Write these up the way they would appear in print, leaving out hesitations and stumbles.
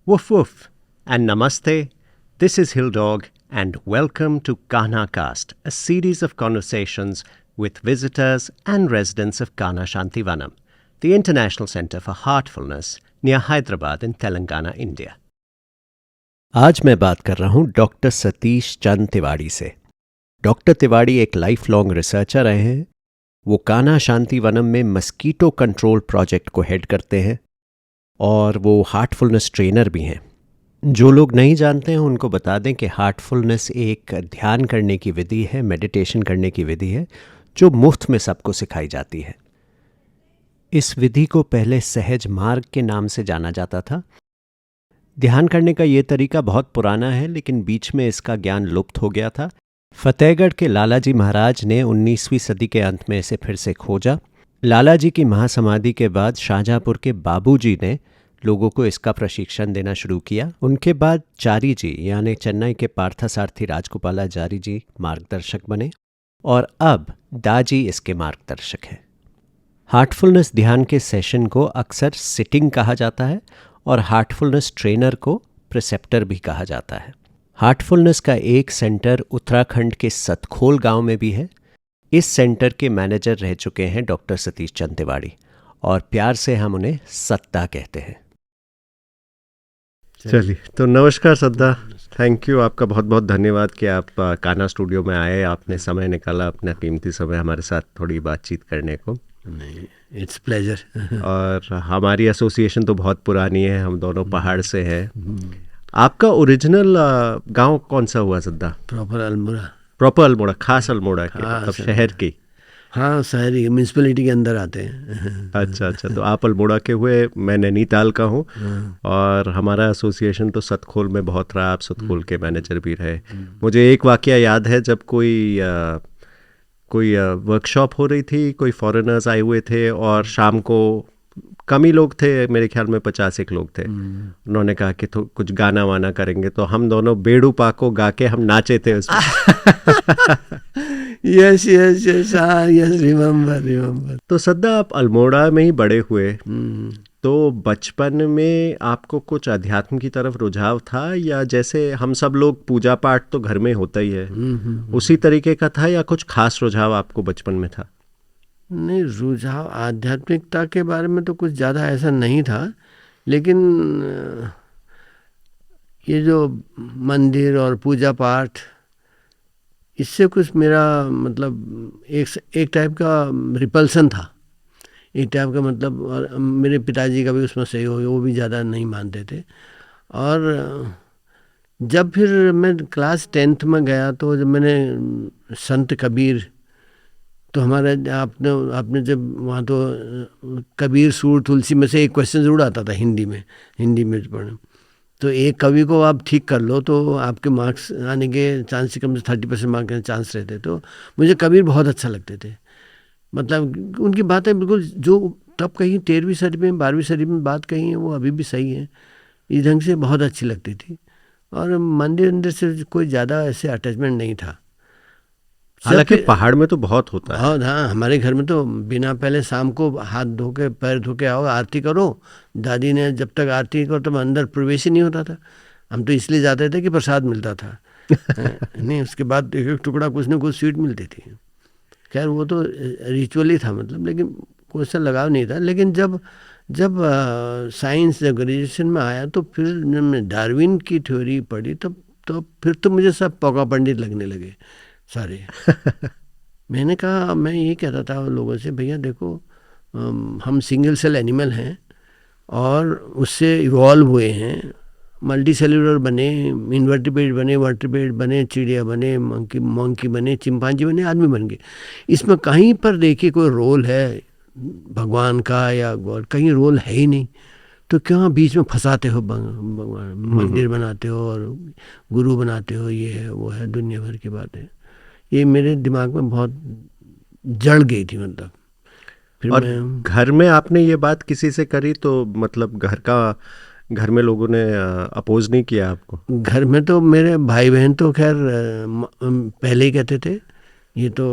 Woof woof and namaste. This is Hill Dog and welcome to Kana Cast, a series of conversations with visitors and residents of Kana Shantivanam, the International Centre for Heartfulness near Hyderabad in Telangana, India. आज मैं बात कर रहा हूँ doctor Satish चंद तिवाड़ी से। Doctor Tiwari एक life long researcher रहे हैं। वो कान्हा शांतिवनम में मस्कीटो कंट्रोल प्रोजेक्ट को हेड करते हैं और वो हार्टफुलनेस ट्रेनर भी हैं। जो लोग नहीं जानते हैं उनको बता दें कि हार्टफुलनेस एक ध्यान करने की विधि है, मेडिटेशन करने की विधि है जो मुफ्त में सबको सिखाई जाती है। इस विधि को पहले सहज मार्ग के नाम से जाना जाता था। ध्यान करने का ये तरीका बहुत पुराना है, लेकिन बीच में इसका ज्ञान लुप्त हो गया था। फतेहगढ़ के लालाजी महाराज ने 19वीं सदी के अंत में इसे फिर से खोजा। लालाजी की महासमाधि के बाद शाहजहाँपुर के बाबूजी ने लोगों को इसका प्रशिक्षण देना शुरू किया। उनके बाद चारी जी यानी चेन्नई के पार्थसारथी राजगोपालाचारी जी मार्गदर्शक बने और अब दाजी इसके मार्गदर्शक हैं। हार्टफुलनेस ध्यान के सेशन को अक्सर सिटिंग कहा जाता है और हार्टफुलनेस ट्रेनर को प्रिसेप्टर भी कहा जाता है। हार्टफुलनेस का एक सेंटर उत्तराखंड के सतखोल गांव में भी है। इस सेंटर के मैनेजर रह चुके हैं डॉक्टर सतीश चंद तिवाड़ी और प्यार से हम उन्हें सत्ता कहते हैं। चलिए, तो नमस्कार सद्दा। थैंक यू, आपका बहुत बहुत धन्यवाद कि आप कान्हा स्टूडियो में आए। आपने समय निकाला, अपना कीमती समय हमारे साथ थोड़ी बातचीत करने को। नहीं, इट्स प्लेजर। और हमारी एसोसिएशन तो बहुत पुरानी है, हम दोनों पहाड़ से हैं। आपका ओरिजिनल गांव कौन सा हुआ सद्दा? प्रॉपर अल्मोड़ा। प्रॉपर अल्मोड़ा, खास अल्मोड़ा के, मतलब शहर की? हाँ, शहरी म्यूनसिपैलिटी के अंदर आते हैं। अच्छा, तो आप अल्मोड़ा के हुए, मैं नैनीताल का हूँ। और हमारा एसोसिएशन तो सतखोल में बहुत रहा, आप सतखोल के मैनेजर भी रहे। मुझे एक वाकया याद है, जब कोई वर्कशॉप हो रही थी, कोई फॉरेनर्स आए हुए थे और शाम को कम ही लोग थे, मेरे ख्याल में 50 लोग थे। उन्होंने कहा कि तो कुछ गाना वाना करेंगे, तो हम दोनों बेड़ू पाको गा के हम नाचे थे उसमें। Yes, remember. तो सद्दा, आप अल्मोड़ा में ही बड़े हुए, तो बचपन में आपको कुछ अध्यात्म की तरफ रुझाव था, या जैसे हम सब लोग पूजा पाठ तो घर में होता ही है, उसी तरीके का था, या कुछ खास रुझाव आपको बचपन में था? नहीं, रुझाव आध्यात्मिकता के बारे में तो कुछ ज़्यादा ऐसा नहीं था, लेकिन ये जो मंदिर और पूजा पाठ, इससे कुछ मेरा मतलब एक टाइप का रिपल्सन था, एक टाइप का मतलब। और मेरे पिताजी का भी उसमें सही हो गया, वो भी ज़्यादा नहीं मानते थे। और जब फिर मैं क्लास 10th में गया, तो जब मैंने संत कबीर, तो हमारे आपने जब वहाँ तो कबीर सूर तुलसी में से एक क्वेश्चन ज़रूर आता था हिंदी में पढ़ने। तो एक कवि को आप ठीक कर लो तो आपके मार्क्स आने के चांस कम से 30% मार्क के चांस रहते। तो मुझे कबीर बहुत अच्छा लगते थे, मतलब उनकी बातें बिल्कुल जो तब कहीं 13वीं सदी में 12वीं सदी में बात कही है, वो अभी भी सही है। इस ढंग से बहुत अच्छी लगती थी। और मंदिर से कोई ज़्यादा ऐसे अटैचमेंट नहीं था। हालांकि पहाड़ में तो बहुत होता है। हाँ, हमारे घर में तो बिना पहले शाम को हाथ धो के पैर धो के आओ, आरती करो। दादी ने जब तक आरती करो तब अंदर प्रवेश ही नहीं होता था। हम तो इसलिए जाते थे कि प्रसाद मिलता था। नहीं, उसके बाद एक टुकड़ा कुछ न कुछ स्वीट मिलती थी। खैर वो तो रिचुअल ही था, मतलब, लेकिन कोई सा लगाव नहीं था। लेकिन जब साइंस ग्रेजुएशन में आया, तो फिर जब डार्विन की थ्योरी पढ़ी, तो फिर तो मुझे सब पौका पंडित लगने लगे सारे। मैंने कहा, मैं ये कहता था लोगों से, भैया देखो, हम सिंगल सेल एनिमल हैं और उससे इवॉल्व हुए हैं, मल्टी सेलुलर बने, इन्वर्टिब्रेट बने, वर्टिब्रेट बने, चिड़िया बने, मंकी बने, चिंपांजी बने, आदमी बन गए। इसमें कहीं पर देखिए कोई रोल है भगवान का या गॉड, कहीं रोल है ही नहीं। तो क्यों बीच में फंसाते हो भगवान, मंदिर बनाते हो और गुरु बनाते हो, ये है वो है, दुनिया भर की बातें। ये मेरे दिमाग में बहुत जड़ गई थी, मतलब। फिर और घर में आपने ये बात किसी से करी तो मतलब घर में लोगों ने अपोज नहीं किया आपको? घर में तो मेरे भाई बहन तो खैर पहले ही कहते थे ये तो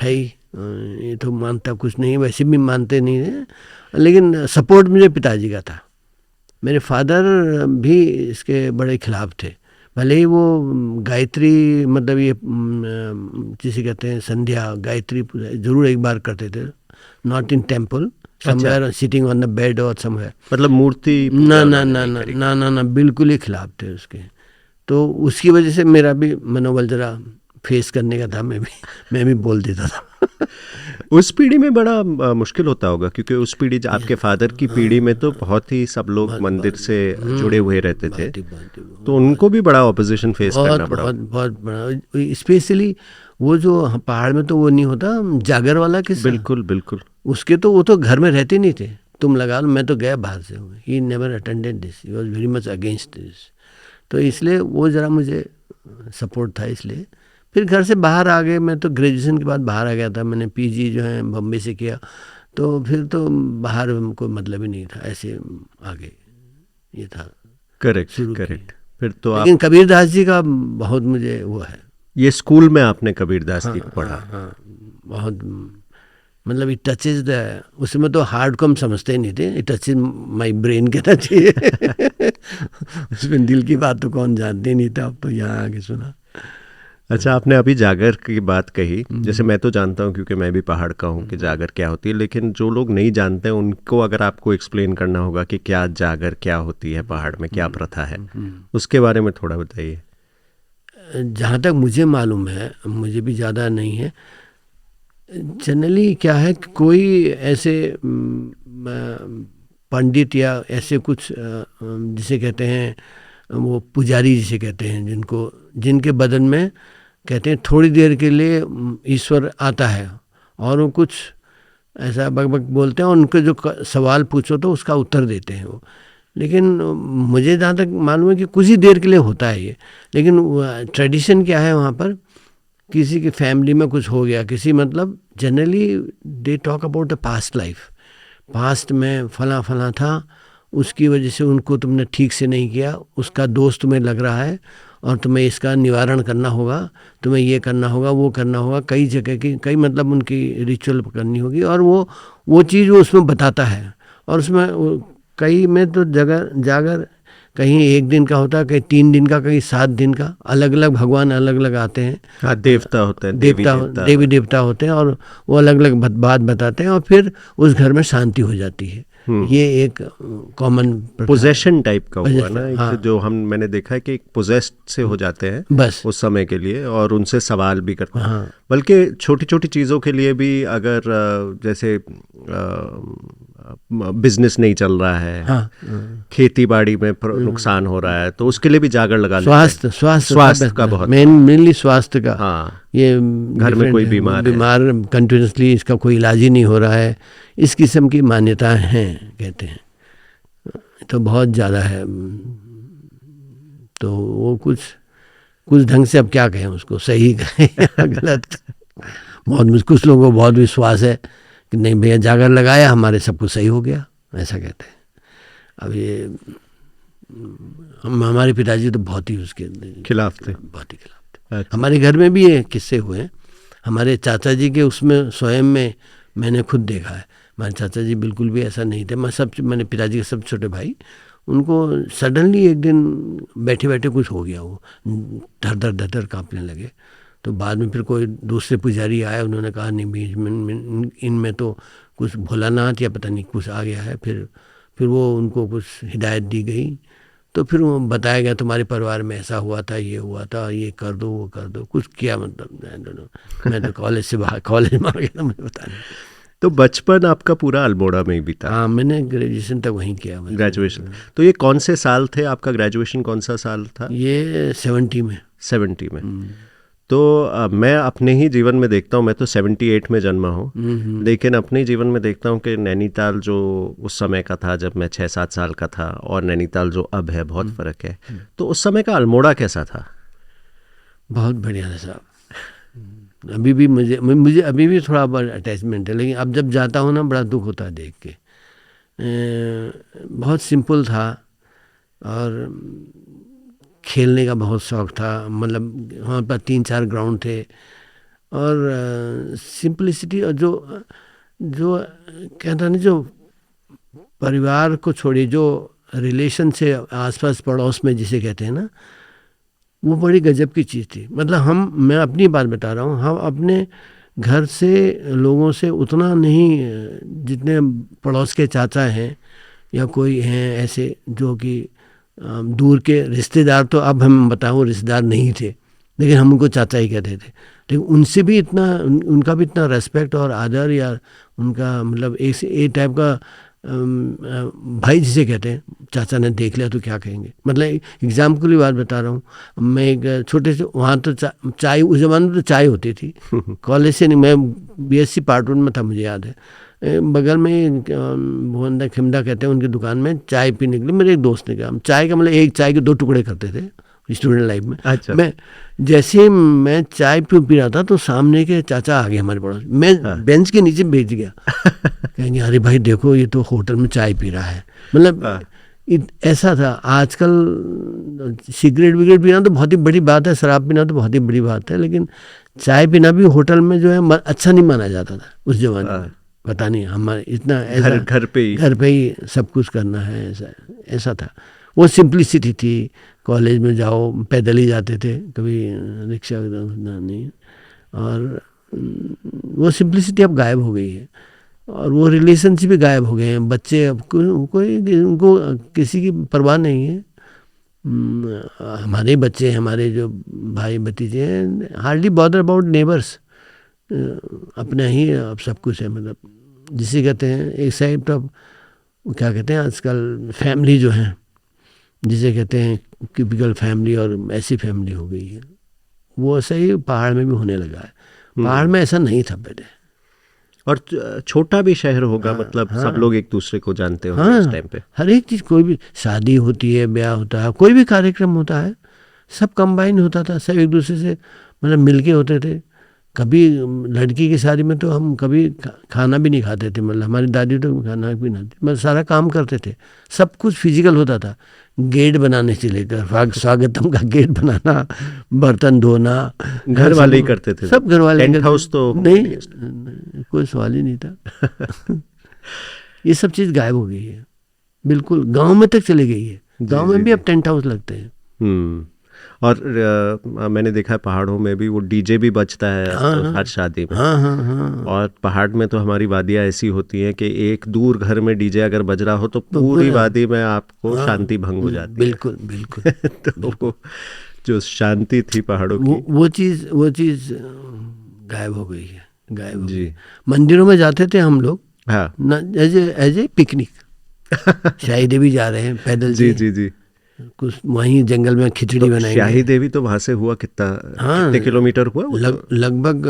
है ही, ये तो मानता कुछ नहीं, वैसे भी मानते नहीं है। लेकिन सपोर्ट मुझे पिताजी का था। मेरे फादर भी इसके बड़े खिलाफ थे। भले ही वो गायत्री मतलब ये जिसे कहते हैं संध्या गायत्री पूजा जरूर एक बार करते थे, not in temple, somewhere sitting on the bed और समवेयर, मतलब मूर्ति ना ना ना ना ना ना ना बिल्कुल ही खिलाफ थे उसके। तो उसकी वजह से मेरा भी मनोबल जरा फेस करने का था, मैं भी बोल देता था। उस पीढ़ी में बड़ा मुश्किल होता होगा, क्योंकि उस पीढ़ी आपके फादर की पीढ़ी में तो बहुत ही सब लोग मंदिर से जुड़े हुए रहते थे, तो उनको भी बड़ा ऑपोजिशन फेस करना पड़ा। बहुत बड़ा, स्पेशली वो जो पहाड़ में तो वो नहीं होता जागर वाला किस्सा, बिल्कुल बिल्कुल, उसके तो वो तो घर में रहते नहीं थे, तुम लगा लो, मैं तो गया बाहर से हूँ, he never attended this, he was very much against this. तो इसलिए वो ज़रा मुझे सपोर्ट था, इसलिए फिर घर से बाहर आ गए। मैं तो ग्रेजुएशन के बाद बाहर आ गया था, मैंने पीजी जो है बम्बई से किया, तो फिर तो बाहर कोई मतलब ही नहीं था, ऐसे आगे ये था। करेक्ट। फिर तो लेकिन कबीरदास जी का बहुत मुझे वो है। ये स्कूल में आपने कबीरदास जी को पढ़ा? हाँ, बहुत, मतलब इट टचेज द, उसमें तो हार्ड को हम समझते ही नहीं थे, इट टचेज माई ब्रेन कहना चाहिए। उसमें दिल की बात तो कौन जानते ही नहीं था, अब तो यहाँ आके सुना। अच्छा, आपने अभी जागर की बात कही, जैसे मैं तो जानता हूँ क्योंकि मैं भी पहाड़ का हूँ कि जागर क्या होती है, लेकिन जो लोग नहीं जानते हैं उनको अगर आपको एक्सप्लेन करना होगा कि क्या जागर क्या होती है, पहाड़ में क्या प्रथा है, उसके बारे में थोड़ा बताइए। जहाँ तक मुझे मालूम है, मुझे भी ज़्यादा नहीं है, जनरली क्या है कि कोई ऐसे पंडित या ऐसे कुछ जिसे कहते हैं वो पुजारी जिसे कहते हैं, जिनके बदन में कहते हैं थोड़ी देर के लिए ईश्वर आता है और वो कुछ ऐसा बकबक बोलते हैं, और उनके जो सवाल पूछो तो उसका उत्तर देते हैं वो। लेकिन मुझे जहाँ तक मालूम है कि कुछ ही देर के लिए होता है ये। लेकिन ट्रेडिशन क्या है वहाँ पर, किसी की फैमिली में कुछ हो गया, किसी मतलब generally they talk about the past life, past में फला फला था, उसकी वजह से उनको तुमने ठीक से नहीं किया, उसका दोष तुम्हें लग रहा है और तुम्हें इसका निवारण करना होगा, तुम्हें ये करना होगा, वो करना होगा, कई जगह की कई मतलब उनकी रिचुअल करनी होगी, और वो चीज़ वो उसमें बताता है। और उसमें कई में तो जागर कहीं 1 दिन का होता है, कहीं 3 दिन का, कहीं 7 दिन का, अलग अलग भगवान अलग अलग आते हैं। हाँ, देवता होते हैं, देवी देवता होते हैं, और वो अलग अलग बात बताते हैं, और फिर उस घर में शांति हो जाती है। ये एक कॉमन पोजेशन टाइप का हुआ ना, हाँ। जो मैंने देखा है कि एक पोजेस्ड से हो जाते हैं बस उस समय के लिए, और उनसे सवाल भी करते हैं। हाँ। बल्कि छोटी छोटी चीज़ों के लिए भी, अगर जैसे बिजनेस नहीं चल रहा है, हाँ, खेती बाड़ी में नुकसान हो रहा है, तो उसके लिए भी जागर लगा लेते हैं। स्वास्थ्य का बहुत, मेनली स्वास्थ्य का। हाँ, ये घर में कोई बीमार कंटिन्यूसली, इसका कोई इलाज ही नहीं हो रहा है, इस किस्म की मान्यताएं हैं, कहते हैं, तो बहुत ज़्यादा है। तो वो कुछ ढंग से, अब क्या कहें उसको, सही कहें या गलत। बहुत कुछ लोगों को बहुत विश्वास है कि नहीं भैया जागर लगाया हमारे सब कुछ सही हो गया, ऐसा कहते हैं। अब ये हमारे पिताजी तो बहुत ही उसके खिलाफ थे, बहुत ही खिलाफ थे। हमारे घर में भी ये किस्से हुए हैं, हमारे चाचा जी के उसमें स्वयं में मैंने खुद देखा है। हमारे चाचा जी बिल्कुल भी ऐसा नहीं थे। मैंने पिताजी के सब छोटे भाई, उनको सडनली एक दिन बैठे बैठे कुछ हो गया, वो धर धर काँपने लगे। तो बाद में फिर कोई दूसरे पुजारी आया, उन्होंने कहा नहीं भी इनमें तो कुछ भोलानाथ या पता नहीं कुछ आ गया है। फिर वो उनको कुछ हिदायत दी गई, तो फिर वो बताया गया तुम्हारे परिवार में ऐसा हुआ था, ये हुआ था, ये कर दो, वो कर दो, कुछ किया मतलब मैं तो कॉलेज में आ गया था, मुझे पता नहीं। तो बचपन आपका पूरा अल्मोड़ा में ही बीता? हाँ, मैंने ग्रेजुएशन तक वहीं किया। ग्रेजुएशन, तो ये कौन से साल थे आपका ग्रेजुएशन, कौन सा साल था? ये 70 में। 70 में। तो मैं अपने ही जीवन में देखता हूँ, मैं तो 78 में जन्मा हूँ, लेकिन अपने जीवन में देखता हूँ कि नैनीताल जो उस समय का था जब मैं 6-7 साल का था, और नैनीताल जो अब है, बहुत फ़र्क है। तो उस समय का अल्मोड़ा कैसा था? बहुत बढ़िया था साहब। अभी भी मुझे अभी भी थोड़ा बड़ा अटैचमेंट है, लेकिन अब जब जाता हूँ ना बड़ा दुख होता है देख के। बहुत सिंपल था, और खेलने का बहुत शौक़ था, मतलब वहाँ पर 3-4 ग्राउंड थे, और सिंपलिसिटी, और जो कहता नहीं, जो परिवार को छोड़िए, जो रिलेशन से आसपास पड़ोस में जिसे कहते हैं ना, वो बड़ी गजब की चीज़ थी। मतलब मैं अपनी बात बता रहा हूँ, हम अपने घर से लोगों से उतना नहीं, जितने पड़ोस के चाचा हैं या कोई हैं ऐसे जो कि दूर के रिश्तेदार, तो अब हम बताओ रिश्तेदार नहीं थे, लेकिन हम उनको चाचा ही कहते थे, लेकिन उनसे भी इतना, उनका भी इतना रेस्पेक्ट और आदर, या उनका मतलब एक टाइप का भाई जिसे कहते हैं, चाचा ने देख लिया तो क्या कहेंगे। मतलब एग्जाम्पल की बात बता रहा हूँ, मैं एक छोटे से वहाँ तो चाय, उस ज़माने में तो चाय होती थी कॉलेज से नहीं, मैं बीएससी पार्ट 1 में था, मुझे याद है, बगल में भुवंदा खिमदा कहते हैं, उनकी दुकान में चाय पीने के लिए मेरे एक दोस्त ने कहा, हम चाय का मतलब एक चाय के 2 टुकड़े करते थे स्टूडेंट लाइफ में। अच्छा। मैं चाय पी रहा था तो सामने के चाचा आ गए हमारे पड़ोस, मैं बेंच के नीचे बैठ गया कहेंगे अरे भाई देखो ये तो होटल में चाय पी रहा है। मतलब ऐसा था। आजकल सिगरेट विगरेट पीना तो बहुत ही बड़ी बात है, शराब पीना तो बहुत ही बड़ी बात है, लेकिन चाय पीना भी होटल में जो है अच्छा नहीं माना जाता था उस जमाने में। पता नहीं हमारे इतना घर पे ही सब कुछ करना है, ऐसा था। वो सिंप्लिसिटी थी। कॉलेज में जाओ पैदल ही जाते थे, कभी रिक्शा नहीं, और वो सिंप्लिसिटी अब गायब हो गई है, और वो रिलेशनशिप भी गायब हो गए हैं। बच्चे अब कोई उनको किसी की परवाह नहीं है। हमारे बच्चे, हमारे जो भाई भतीजे हैं, हार्डली बॉदर अबाउट नेबर्स, अपना ही अब सब कुछ है। मतलब जिसे कहते हैं एक साइड ऑफ, क्या कहते हैं आजकल फैमिली जो है, जिसे कहते हैं टिपिकल फैमिली, और ऐसी फैमिली हो गई है। वो ऐसा ही पहाड़ में भी होने लगा है। पहाड़ में ऐसा नहीं था पहले, और छोटा भी शहर होगा। मतलब सब लोग एक दूसरे को जानते होंगे उस टाइम पे। हर एक चीज़, कोई भी शादी होती है, ब्याह होता है, कोई भी कार्यक्रम होता है, सब कंबाइन होता था, सब एक दूसरे से मतलब मिलके होते थे। कभी लड़की की शादी में तो हम कभी खाना भी नहीं खाते थे, मतलब हमारी दादी तो खाना भी नहीं, मतलब सारा काम करते थे, सब कुछ फिजिकल होता था। गेट बनाने से लेकर स्वागतम का गेट बनाना, बर्तन धोना, घर वाले ही करते थे, सब घर वाले। टेंट हाउस तो नहीं, कोई सवाल ही नहीं था। ये सब चीज़ गायब हो गई है, बिल्कुल गांव में तक चली गई है। गांव में भी अब टेंट हाउस लगते हैं। और मैंने देखा है पहाड़ों में भी वो डीजे भी बजता है हर शादी में। और पहाड़ में तो हमारी वादियाँ ऐसी होती हैं कि एक दूर घर में डीजे अगर बज रहा हो तो पूरी वादी में आपको शांति भंग हो जाती है। बिल्कुल बिल्कुल। तो वो जो शांति थी पहाड़ों की, वो चीज़ गायब हो गई है, गायब हो गई। मंदिरों में जाते थे हम लोग, हाँ, एज ए पिकनिक। शाही देवी जा रहे हैं पैदल, जी, कुछ वहीं जंगल में खिचड़ी बनाएंगे। शाही देवी तो वहाँ से हुआ कितने किलोमीटर हुआ? लगभग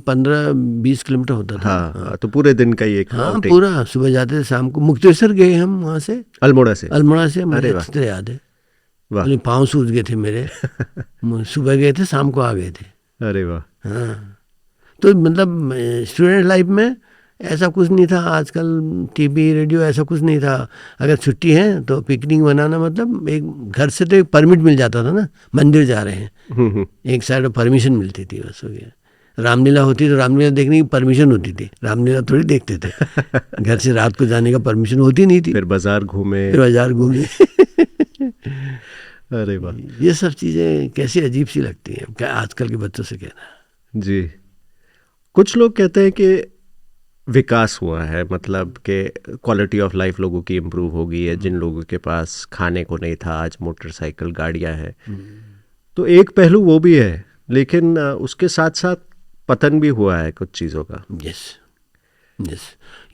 15-20 किलोमीटर होता था। हाँ, तो पूरे दिन का ही एक, हाँ, पूरा सुबह जाते थे, शाम को मुक्तेश्वर गए हम वहाँ से, अल्मोड़ा से मुझे अच्छी तरह याद है। पाँव सूज गए थे मेरे। सुबह गए थे, शाम को आ गए थे। अरे वाह। हाँ, तो मतलब स्टूडेंट लाइफ में ऐसा कुछ नहीं था। आजकल टीवी रेडियो ऐसा कुछ नहीं था। अगर छुट्टी है तो पिकनिक बनाना, मतलब एक घर से तो एक परमिट मिल जाता था ना, मंदिर जा रहे हैं, एक साइड में परमिशन मिलती थी, बस हो गया। रामलीला होती तो रामलीला देखने की परमिशन होती थी, रामलीला थोड़ी देखते थे। घर से रात को जाने का परमिशन होती नहीं थी। फिर बाजार घूमे। अरे वाह, ये सब चीज़ें कैसी अजीब सी लगती हैं क्या आजकल के बच्चों से कहना। जी, कुछ लोग कहते हैं कि विकास हुआ है, मतलब कि क्वालिटी ऑफ लाइफ लोगों की इम्प्रूव हो गई है। जिन लोगों के पास खाने को नहीं था, आज मोटरसाइकिल, गाड़ियां हैं। तो एक पहलू वो भी है, लेकिन उसके साथ साथ पतन भी हुआ है कुछ चीज़ों का। यस,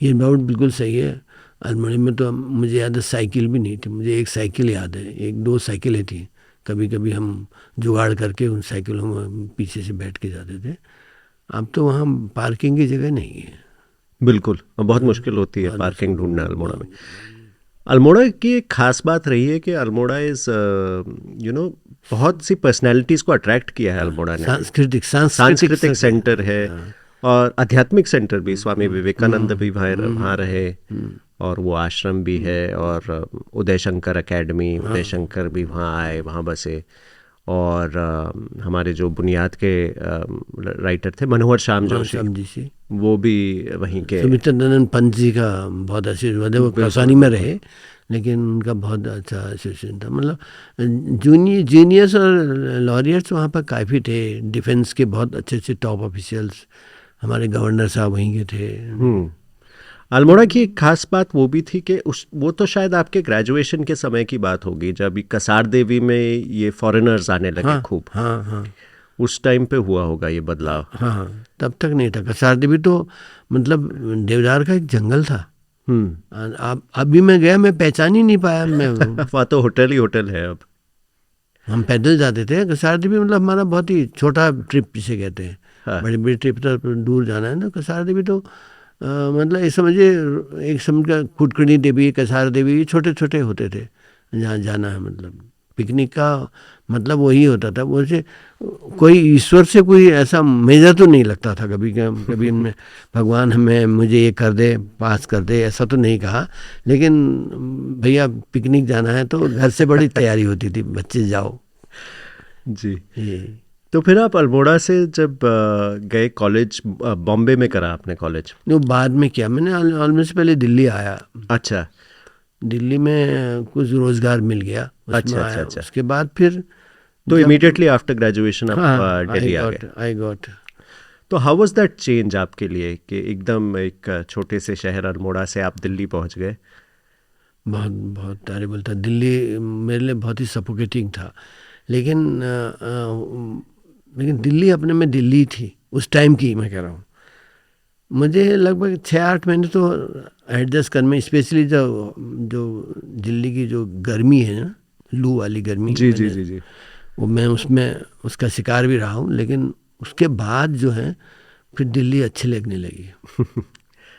ये बात बिल्कुल सही है। अल्मोड़ा में तो मुझे याद है साइकिल भी नहीं थी। मुझे एक साइकिल याद है, 1-2 साइकिलें थी। कभी कभी हम जुगाड़ करके उन साइकिलों में पीछे से बैठ के जाते थे। अब तो वहाँ पार्किंग की जगह नहीं है। बिल्कुल, बहुत मुश्किल होती है पार्किंग ढूंढना अल्मोड़ा में। अल्मोड़ा की एक खास बात रही है कि अल्मोड़ा इज बहुत सी पर्सनैलिटीज़ को अट्रैक्ट किया है अल्मोड़ा ने। सांस्कृतिक सेंटर है और आध्यात्मिक सेंटर भी। स्वामी विवेकानंद भी वहाँ रहे, और वो आश्रम भी है, और उदय शंकर अकेडमी, उदय शंकर भी वहाँ आए, वहाँ बसे। और हमारे जो बुनियाद के राइटर थे मनोहर श्याम जोशी, वो भी वहीं के। सुमित्रानंद पंत जी का बहुत आशीर्वाद है, वो कसानी में रहे लेकिन उनका बहुत अच्छा एसोसिएशन था। मतलब जीनियस और लॉरियर्स वहाँ पर काफ़ी थे, डिफेंस के बहुत अच्छे अच्छे टॉप ऑफिशियल्स, हमारे गवर्नर साहब वहीं के थे। अल्मोड़ा की एक खास बात वो भी थी कि वो तो शायद आपके ग्रेजुएशन के समय की बात होगी जब कसार देवी में ये फॉरेनर्स आने लगे खूब। हाँ, उस टाइम पे हुआ होगा ये बदलाव। हाँ, तब तक नहीं था। कसार देवी तो मतलब देवदार का एक जंगल था। अभी मैं गया, मैं पहचान ही नहीं पाया। मैं वहाँ तो होटल ही होटल है अब। हम पैदल जाते थे कसार देवी, मतलब हमारा बहुत ही छोटा ट्रिप जिसे कहते हैं। हाँ। बड़ी बड़ी ट्रिप तो दूर जाना है ना। कसार देवी तो मतलब ये समझिए एक समझ का कुटकड़ी देवी, कसार देवी, ये छोटे छोटे होते थे जहाँ जाना है। मतलब पिकनिक का मतलब वही होता था। वो से कोई ईश्वर से कोई ऐसा मेजर तो नहीं लगता था कभी कभी इनमें भगवान हमें मुझे ये कर दे, पास कर दे, ऐसा तो नहीं कहा। लेकिन भैया पिकनिक जाना है तो घर से बड़ी तैयारी होती थी, बच्चे जाओ जी। तो फिर आप अल्मोड़ा से जब गए कॉलेज, बॉम्बे में करा आपने कॉलेज? वो बाद में किया मैंने, ऑलमोस्ट पहले दिल्ली आया। अच्छा। दिल्ली में कुछ रोजगार मिल गया, अच्छा। उसके बाद फिर तो इमीडिएटली आफ्टर ग्रेजुएशन आप दिल्ली आ गए? I got. तो हाउ वाज दैट चेंज आपके लिए कि एकदम एक छोटे से शहर अल्मोड़ा से आप दिल्ली पहुंच गए? बहुत बहुत टेरिबल था। दिल्ली मेरे लिए बहुत ही सफोकेटिंग था। लेकिन दिल्ली अपने में दिल्ली थी उस टाइम की, मैं कह रहा हूँ। मुझे लगभग 6-8 महीने तो एडजस्ट कर में, स्पेशली जो दिल्ली की जो गर्मी है ना, लू वाली गर्मी, जी। वो मैं उसमें उसका शिकार भी रहा हूँ। लेकिन उसके बाद जो है फिर दिल्ली अच्छी लगने लगी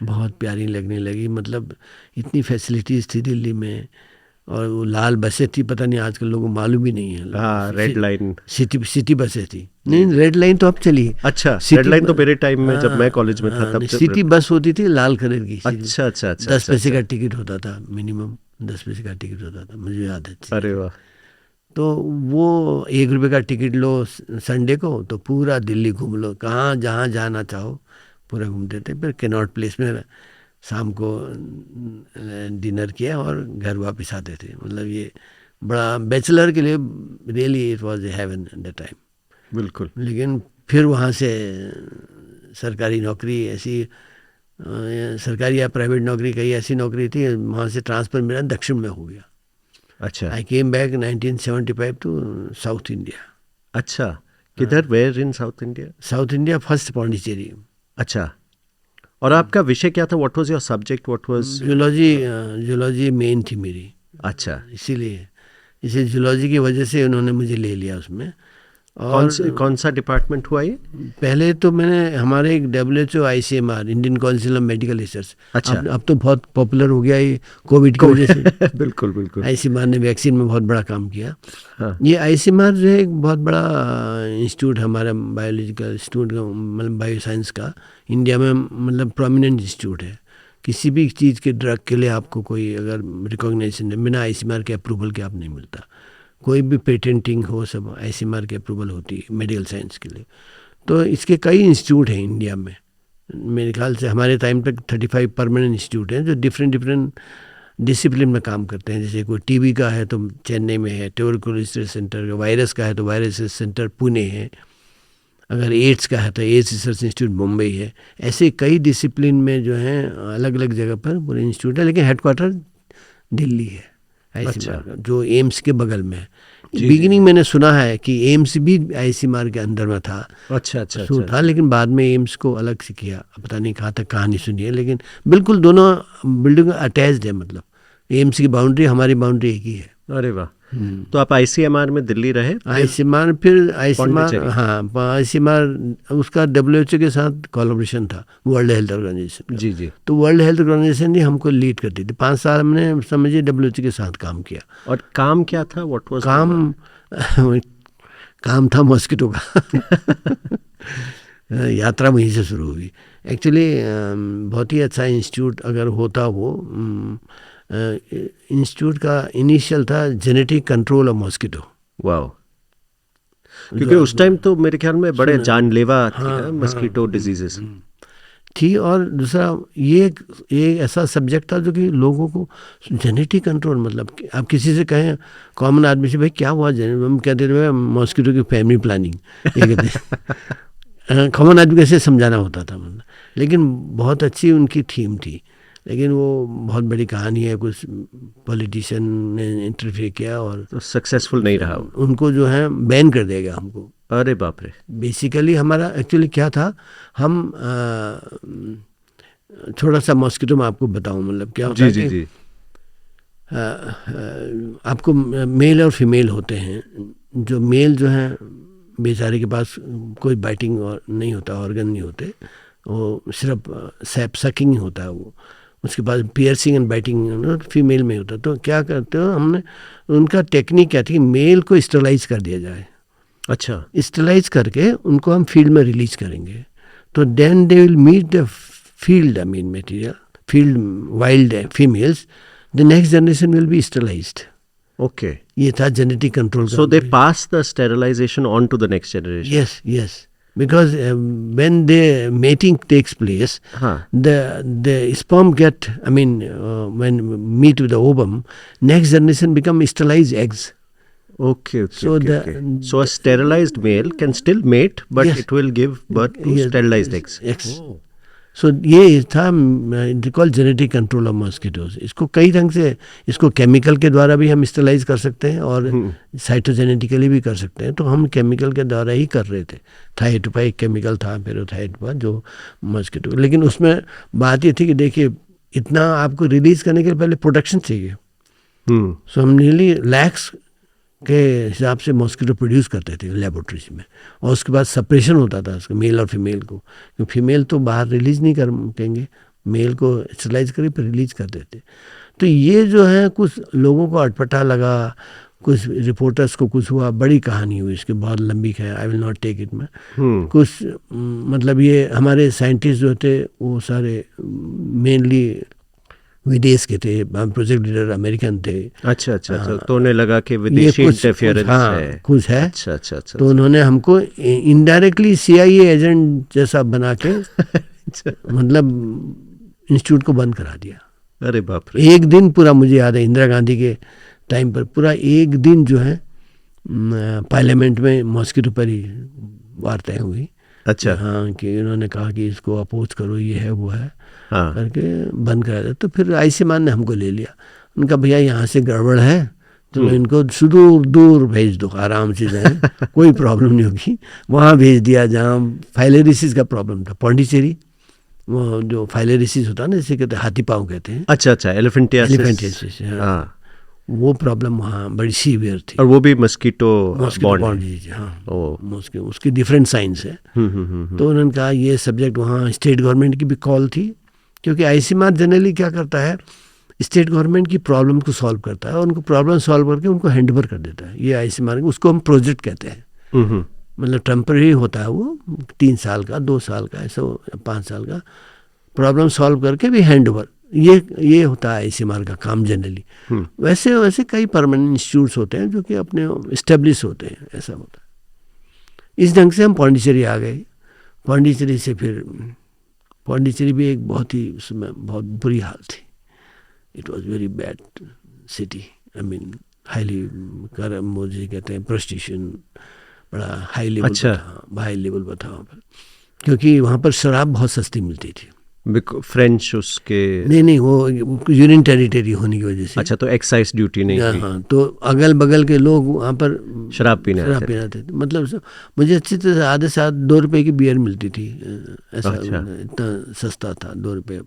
बहुत प्यारी लगने लगी। मतलब इतनी फैसिलिटीज़ थी दिल्ली में, और वो लाल बसें थी, पता नहीं आजकल लोगों को मालूम भी नहीं है। हाँ, रेड लाइन सिटी बसें थी। नहीं, रेड लाइन तो अब चली। अच्छा, रेड लाइन तो मेरे टाइम में जब मैं कॉलेज में था तब सिटी बस होती थी लाल कलर की। अच्छा। 10 पैसे का टिकट होता था, मिनिमम 10 पैसे का टिकट होता था, मुझे याद है। अरे वाह। तो वो 1 रुपये का टिकट लो संडे को, तो पूरा दिल्ली घूम लो, कहाँ जहाँ जाना चाहो पूरा घूमते थे। फिर कैनॉट प्लेस में शाम को डिनर किया और घर वापस आते थे। मतलब ये बड़ा बैचलर के लिए really it was a heaven at the time. बिल्कुल। लेकिन फिर वहाँ से सरकारी नौकरी, ऐसी सरकारी या प्राइवेट नौकरी, कई ऐसी नौकरी थी, वहाँ से ट्रांसफ़र मेरा दक्षिण में हो गया। अच्छा। I came back 1975 to South India. अच्छा, किधर, where in South India? South India, first Pondicherry. अच्छा। और आपका विषय क्या था? What was your subject? What was? Zoology main थी मेरी। अच्छा। इसीलिए इसे जूलॉजी की वजह से उन्होंने मुझे ले लिया उसमें। और कौन सा डिपार्टमेंट हुआ ये? पहले तो मैंने हमारे एक WHO ICMR, Indian council of medical research, अच्छा। अब तो बहुत पॉपुलर हो गया ये कोविड की वजह से। बिल्कुल। ICMR ने वैक्सीन में बहुत बड़ा काम किया। हाँ। ये ICMR जो है एक बहुत बड़ा इंस्टीट्यूट है हमारा, बायोलॉजिकल इंस्टीट्यूट का, मतलब बायो साइंस का, इंडिया में मतलब प्रोमिनेंट इंस्टीट्यूट है। किसी भी चीज़ के ड्रग के लिए आपको कोई अगर रिकॉग्निशन है, बिना ICMR के अप्रूवल के आप नहीं मिलता। कोई भी पेटेंटिंग हो, सब ICMR की अप्रूवल होती है मेडिकल साइंस के लिए। तो इसके कई इंस्टीट्यूट हैं इंडिया में। मेरे ख्याल से हमारे टाइम तक 35 परमानेंट इंस्टीट्यूट हैं जो डिफरेंट डिसिप्लिन में काम करते हैं। जैसे कोई TB का है तो चेन्नई में है, ट्यूबरकुलोसिस रिसर्च सेंटर, वायरस का है तो वायरस रिसर्च सेंटर पुणे है, अगर एड्स का है तो एड्स रिसर्च इंस्टीट्यूट मुंबई है। ऐसे कई डिसिप्लिन में जो हैं अलग अलग जगह पर पूरे इंस्टीट्यूट है, लेकिन हेडक्वार्टर दिल्ली है ICMR का, जो एम्स के बगल में है। बिगिनिंग मैंने सुना है कि एम्स भी ICMR के अंदर में था। अच्छा। था, लेकिन बाद में एम्स को अलग से किया। पता नहीं कहाँ तक कहानी सुनी है, लेकिन बिल्कुल दोनों बिल्डिंग अटैच्ड है। मतलब एम्स की बाउंड्री, हमारी बाउंड्री एक ही है। अरे वाह। तो आप ICMR में दिल्ली रहे? ICMR, फिर ICMR उसका WHO के साथ कोलैबोरेशन था, वर्ल्ड हेल्थ ऑर्गेनाइजेशन। जी। तो वर्ल्ड हेल्थ ऑर्गेनाइजेशन ही हमको लीड करती थी। 5 साल हमने समझिए WHO के साथ काम किया। और काम क्या था? व्हाट वाज काम था मॉस्किटो का। यात्रा वहीं से शुरू हुई। एक्चुअली बहुत ही अच्छा इंस्टीट्यूट अगर होता वो, इंस्टीट्यूट का इनिशियल था genetic control of mosquito. Wow. क्योंकि उस टाइम तो मेरे ख्याल में बड़े जानलेवा थी ना मस्कीटो डिजीजेस थी। और दूसरा ये ऐसा सब्जेक्ट था जो कि लोगों को जेनेटिक कंट्रोल, मतलब आप किसी से कहें कॉमन आदमी से भाई क्या हुआ, हम कहते थे मॉस्किटो की फैमिली प्लानिंग, ये कहते कॉमन आदमी कैसे समझाना होता था मतलब। लेकिन बहुत अच्छी उनकी थीम थी, लेकिन वो बहुत बड़ी कहानी है, कुछ पॉलिटिशियन ने इंटरफेयर किया और तो सक्सेसफुल नहीं रहा उनको जो है बैन कर दिया गया हमको। अरे बाप रे। बेसिकली हमारा एक्चुअली क्या था, हम थोड़ा सा मॉस्किटो में आपको बताऊं मतलब क्या होता है कि जी। आपको मेल और फीमेल होते हैं। जो मेल जो है बेचारे के पास कोई बाइटिंग और नहीं होता, ऑर्गन नहीं होते, वो सिर्फ सैप सकिंग ही होता है वो। उसके पास पियर्सिंग एंड बाइटिंग फीमेल में होता है। तो क्या करते हो, हमने उनका टेक्निक क्या थी, मेल को स्टरलाइज कर दिया जाए। अच्छा, स्टरलाइज करके उनको हम फील्ड में रिलीज करेंगे, तो then they will meet the field, I mean material field wild females, the next generation will be sterilised. Okay, ये था genetic control. So they pass the sterilisation on to the next generation. Yes, because when the mating takes place, the sperm get, I mean, when meet with the ovum, next generation become sterilized eggs. Okay. So a sterilized male can still mate, but Yes. it will give birth to sterilized eggs. Yes. सो ये था call genetic control of mosquitoes. इसको कई ढंग से, इसको chemical के द्वारा भी हम स्टरलाइज कर सकते हैं और साइटोजेनेटिकली भी कर सकते हैं। तो हम केमिकल के द्वारा ही कर रहे थे। थाइटोपा एक केमिकल था, पेरोथाइटोपा, जो मॉस्किटो, लेकिन उसमें बात ये थी कि देखिए इतना आपको रिलीज करने के लिए पहले प्रोडक्शन चाहिए। सो हम नीली लैक्स के हिसाब से मॉस्किटो प्रोड्यूस करते थे लेबोरेटरीज में, और उसके बाद सेपरेशन होता था उसका मेल और फीमेल को, क्योंकि फीमेल तो बाहर रिलीज नहीं करेंगे, मेल को स्टरलाइज करके फिर रिलीज कर देते। तो ये जो है कुछ लोगों को अटपटा लगा, कुछ रिपोर्टर्स को कुछ हुआ, बड़ी कहानी हुई इसकी, बहुत लंबी है, I will not take it में। कुछ मतलब ये हमारे साइंटिस्ट जो थे वो सारे मेनली विदेश के थे, प्रोजेक्ट लीडर अमेरिकन थे। अच्छा, तो उन्हें लगा कि विदेशी इंटरफेरेंस है, कुछ है। अच्छा। तो उन्होंने हमको इनडायरेक्टली CIA एजेंट जैसा बना के मतलब इंस्टीट्यूट को बंद करा दिया। अरे बाप रे। एक दिन पूरा, मुझे याद है इंदिरा गांधी के टाइम पर पूरा एक दिन जो है पार्लियामेंट में मॉस्किटो पर ही वार्ताएं हुई। अच्छा, हाँ, कि उन्होंने कहा कि इसको अपोज करो, ये है वो है, करके बंद करा दिया। तो फिर आयुष्मान ने हमको ले लिया, उनका भैया यहाँ से गड़बड़ है तो इनको सुदूर दूर भेज दो, आराम से जाए कोई प्रॉब्लम नहीं होगी। वहाँ भेज दिया जहाँ फाइलेरिसिस का प्रॉब्लम था, पौंडीचेरी, वो जो फाइलेरिसिस होता है ना, जैसे कहते हैं हाथी पाँव कहते हैं। अच्छा, एलिफेंटियासिस, हाँ, वो प्रॉब्लम वहाँ बड़ी सीवियर थी। और वो भी मस्कीटो बॉन्ड, हाँ, उसकी डिफरेंट साइंस है। तो उन्होंने कहा ये सब्जेक्ट, वहाँ स्टेट गवर्नमेंट की भी कॉल थी, क्योंकि आईसीएमआर जनरली क्या करता है, स्टेट गवर्नमेंट की प्रॉब्लम को सॉल्व करता है और उनको प्रॉब्लम सॉल्व करके उनको हैंडओवर कर देता है। ये आईसीएमआर, उसको हम प्रोजेक्ट कहते हैं। मतलब टेम्पररी होता है वो, 3 साल का, 2 साल का, ऐसा 5 साल का, प्रॉब्लम सॉल्व करके भी हैंडओवर, ये होता है आईसीएमआर का काम जनरली। वैसे कई परमानेंट इंस्टीट्यूट्स होते हैं जो कि अपने इस्टेब्लिश होते हैं, ऐसा होता है। इस ढंग से हम पौंडीचेरी आ गए। पौंडीचेरी से फिर, पौंडीचेरी भी एक बहुत ही, उसमें बहुत बुरी हाल थी। It was very bad city, I mean highly करम, मुझे कहते हैं प्रोस्टिट्यूशन, बड़ा हाई लेवल हाई लेवल पर था वहाँ पर, क्योंकि वहाँ पर शराब बहुत सस्ती मिलती थी। फ्रेंच उसके नहीं, वो यूनियन टेरिटरी होने की वजह से। अच्छा, तो एक्साइज ड्यूटी नहीं थी। हाँ, तो अगल बगल के लोग वहाँ पर शराब पीने आते थे। मतलब मुझे अच्छी तरह आधे साथ 2 रुपए की बियर मिलती थी, ऐसा इतना सस्ता था, 2 रुपये।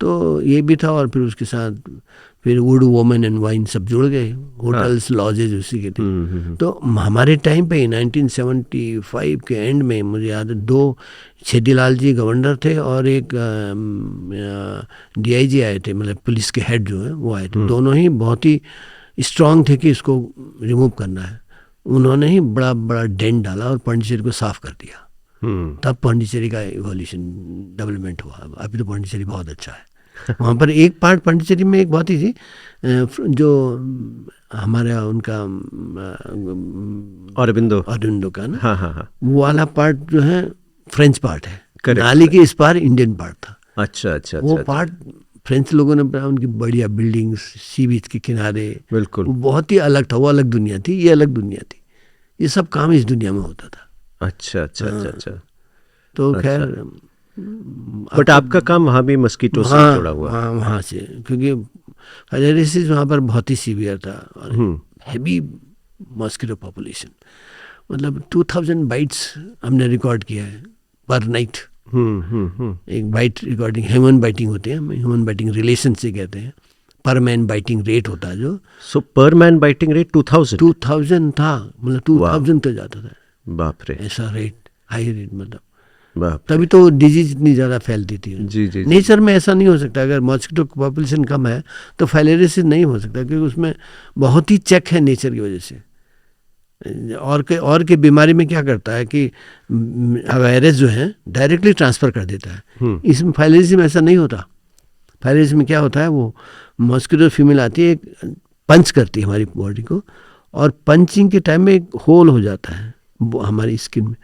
तो ये भी था, और फिर उसके साथ फिर वुड वोमन एंड वाइन सब जुड़ गए, होटल्स लॉजेज उसी के थे। तो हमारे टाइम पे 1975 के एंड में मुझे याद है 2 छेदीलाल जी गवर्नर थे और एक DIG आए थे, मतलब पुलिस के हेड जो है वो आए थे। दोनों ही बहुत ही स्ट्रांग थे कि इसको रिमूव करना है। उन्होंने ही बड़ा बड़ा डेंट डाला और पौंडीचेरी को साफ कर दिया। तब पौंडीचेरी का इवोल्यूशन, डेवलपमेंट हुआ। अभी तो पौंडीचेरी बहुत अच्छा है। वहाँ पर एक पार्ट पौंडीचेरी में एक बहुत ही थी, जो हमारा उनका अरबिंदो का ना, हाँ हाँ हाँ, वो वाला पार्ट जो है फ्रेंच पार्ट है, Correct, नाली के इस पार इंडियन पार्ट था। अच्छा अच्छा वो अच्छा, पार्ट फ्रेंच लोगों ने बनाया, उनकी बढ़िया बिल्डिंग्स, सी बीच के किनारे, बिल्कुल, वो बहुत ही अलग था, वो अलग दुनिया थी, ये अलग दुनिया थी। ये सब काम इस दुनिया में होता था। अच्छा अच्छा अच्छा अच्छा। तो अच्छा। खैर बट आपका काम वहाँ भी मस्कीटो से जुड़ा हुआ? वहाँ से, क्योंकि फाइलेरियासिस वहाँ पर बहुत ही सीवियर था और हैवी मस्कीटो पॉपुलेशन। मतलब 2000 बाइट्स हमने रिकॉर्ड किया है पर नाइट। एक बाइट रिकॉर्डिंग, ह्यूमन बाइटिंग होते हैं, ह्यूमन बाइटिंग रिलेशन से कहते हैं, पर मैन बाइटिंग रेट होता है जो। सो पर मैन बाइटिंग रेट 2000 था, मतलब 2000 तो जाता था। बाप रे, ऐसा रेट, हाई रेट, मतलब बाप रे। तभी तो डिजीज इतनी ज़्यादा फैलती थी। जी जी, नेचर में ऐसा नहीं हो सकता। अगर मॉस्किटो पॉपुलेशन कम है तो फाइलेरियासिस नहीं हो सकता, क्योंकि उसमें बहुत ही चेक है नेचर की वजह से। और के बीमारी में क्या करता है कि वायरस जो है डायरेक्टली ट्रांसफ़र कर देता है। इसमें फाइलेरियासिस में ऐसा नहीं होता। फाइलेरियासिस में क्या होता है, वो मॉस्किटो फीमेल आती है, एक पंच करती है हमारी बॉडी को, और पंचिंग के टाइम में एक होल हो जाता है हमारी स्किन में।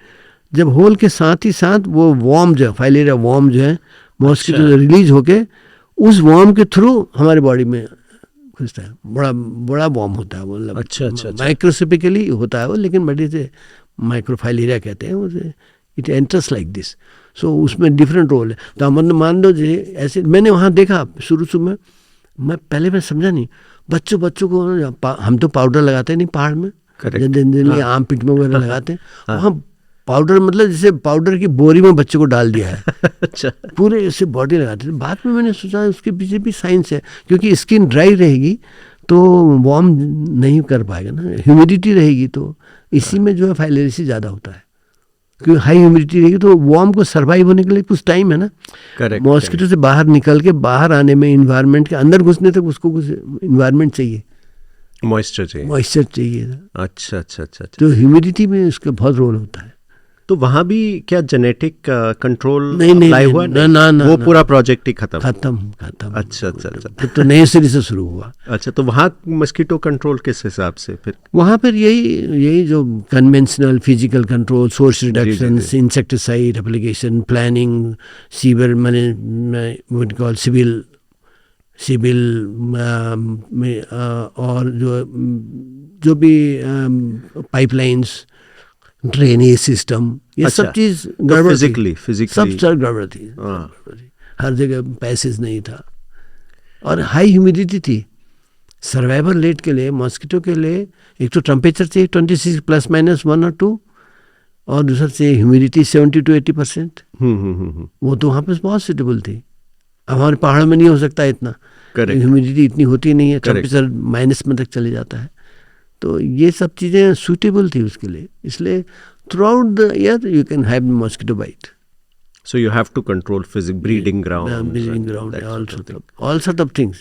जब होल के साथ ही साथ वो वॉर्म जो है, फाइलेरिया वॉर्म जो है, मॉस्किटो रिलीज होके उस वॉर्म के थ्रू हमारे बॉडी में घुसता है। बड़ा बड़ा वॉर्म होता है वो, मतलब अच्छा, माइक्रोस्कोपिकली होता है वो, लेकिन बड़ी से माइक्रोफाइलेरिया कहते हैं उसे। It enters like this. So उसमें डिफरेंट रोल है। तो मान लो जी ऐसे मैंने वहाँ देखा शुरू में, मैं समझा नहीं। बच्चों को हम तो पाउडर लगाते नहीं पहाड़ में, जनरली आम पिट में वगैरह लगाते हैं। वहाँ पाउडर, मतलब जैसे पाउडर की बोरी में बच्चे को डाल दिया है। अच्छा, पूरे ऐसे बॉडी लगाते थे। बाद में मैंने सोचा उसके पीछे भी साइंस है, क्योंकि स्किन ड्राई रहेगी तो वार्म नहीं कर पाएगा ना, ह्यूमिडिटी रहेगी तो इसी में जो है फाइलेरियासिस ज़्यादा होता है। क्योंकि हाई ह्यूमिडिटी रहेगी तो वार्म को सर्वाइव होने के लिए कुछ टाइम है ना। करेक्ट। मॉस्किटो से बाहर निकल के बाहर आने में, इन्वायरमेंट के अंदर घुसने तक उसको कुछ इन्वायरमेंट चाहिए, मॉइस्चर चाहिए। अच्छा अच्छा अच्छा। तो ह्यूमिडिटी में उसका बहुत रोल होता है। तो वहाँ भी क्या जेनेटिक कंट्रोल नहीं हुआ? ना, वो पूरा प्रोजेक्ट ही खत्म। अच्छा। तो नए सिरे से शुरू हुआ। अच्छा, तो वहाँ मस्कीटो कंट्रोल किस हिसाब से फिर? वहाँ पर यही जो conventional physical control, source reduction, insecticide application, planning, sewer management, call civil और जो भी पाइपलाइंस, ड्रेनेज सिस्टम, ये सब चीज़ गड़बड़ थी। सब गड़बड़ थी। हर जगह पैसेज नहीं था और हाई ह्यूमिडिटी थी। सर्वाइवल रेट के लिए, मॉस्किटो के लिए, एक तो टेम्परेचर चाहिए 26 ±1 और 2, और दूसरा चाहिए ह्यूमिडिटी 70 to 80%। वो तो वहाँ पर बहुत सूटेबल थी। अब हमारे पहाड़ में नहीं हो सकता इतना, ह्यूमिडिटी इतनी होती नहीं है, टेम्परेचर माइनस में तक चले जाता है। तो ये सब चीज़ें सूटेबल थी उसके लिए, इसलिए throughout the year you can have mosquito bite. So you have to control breeding ground, all sort of things.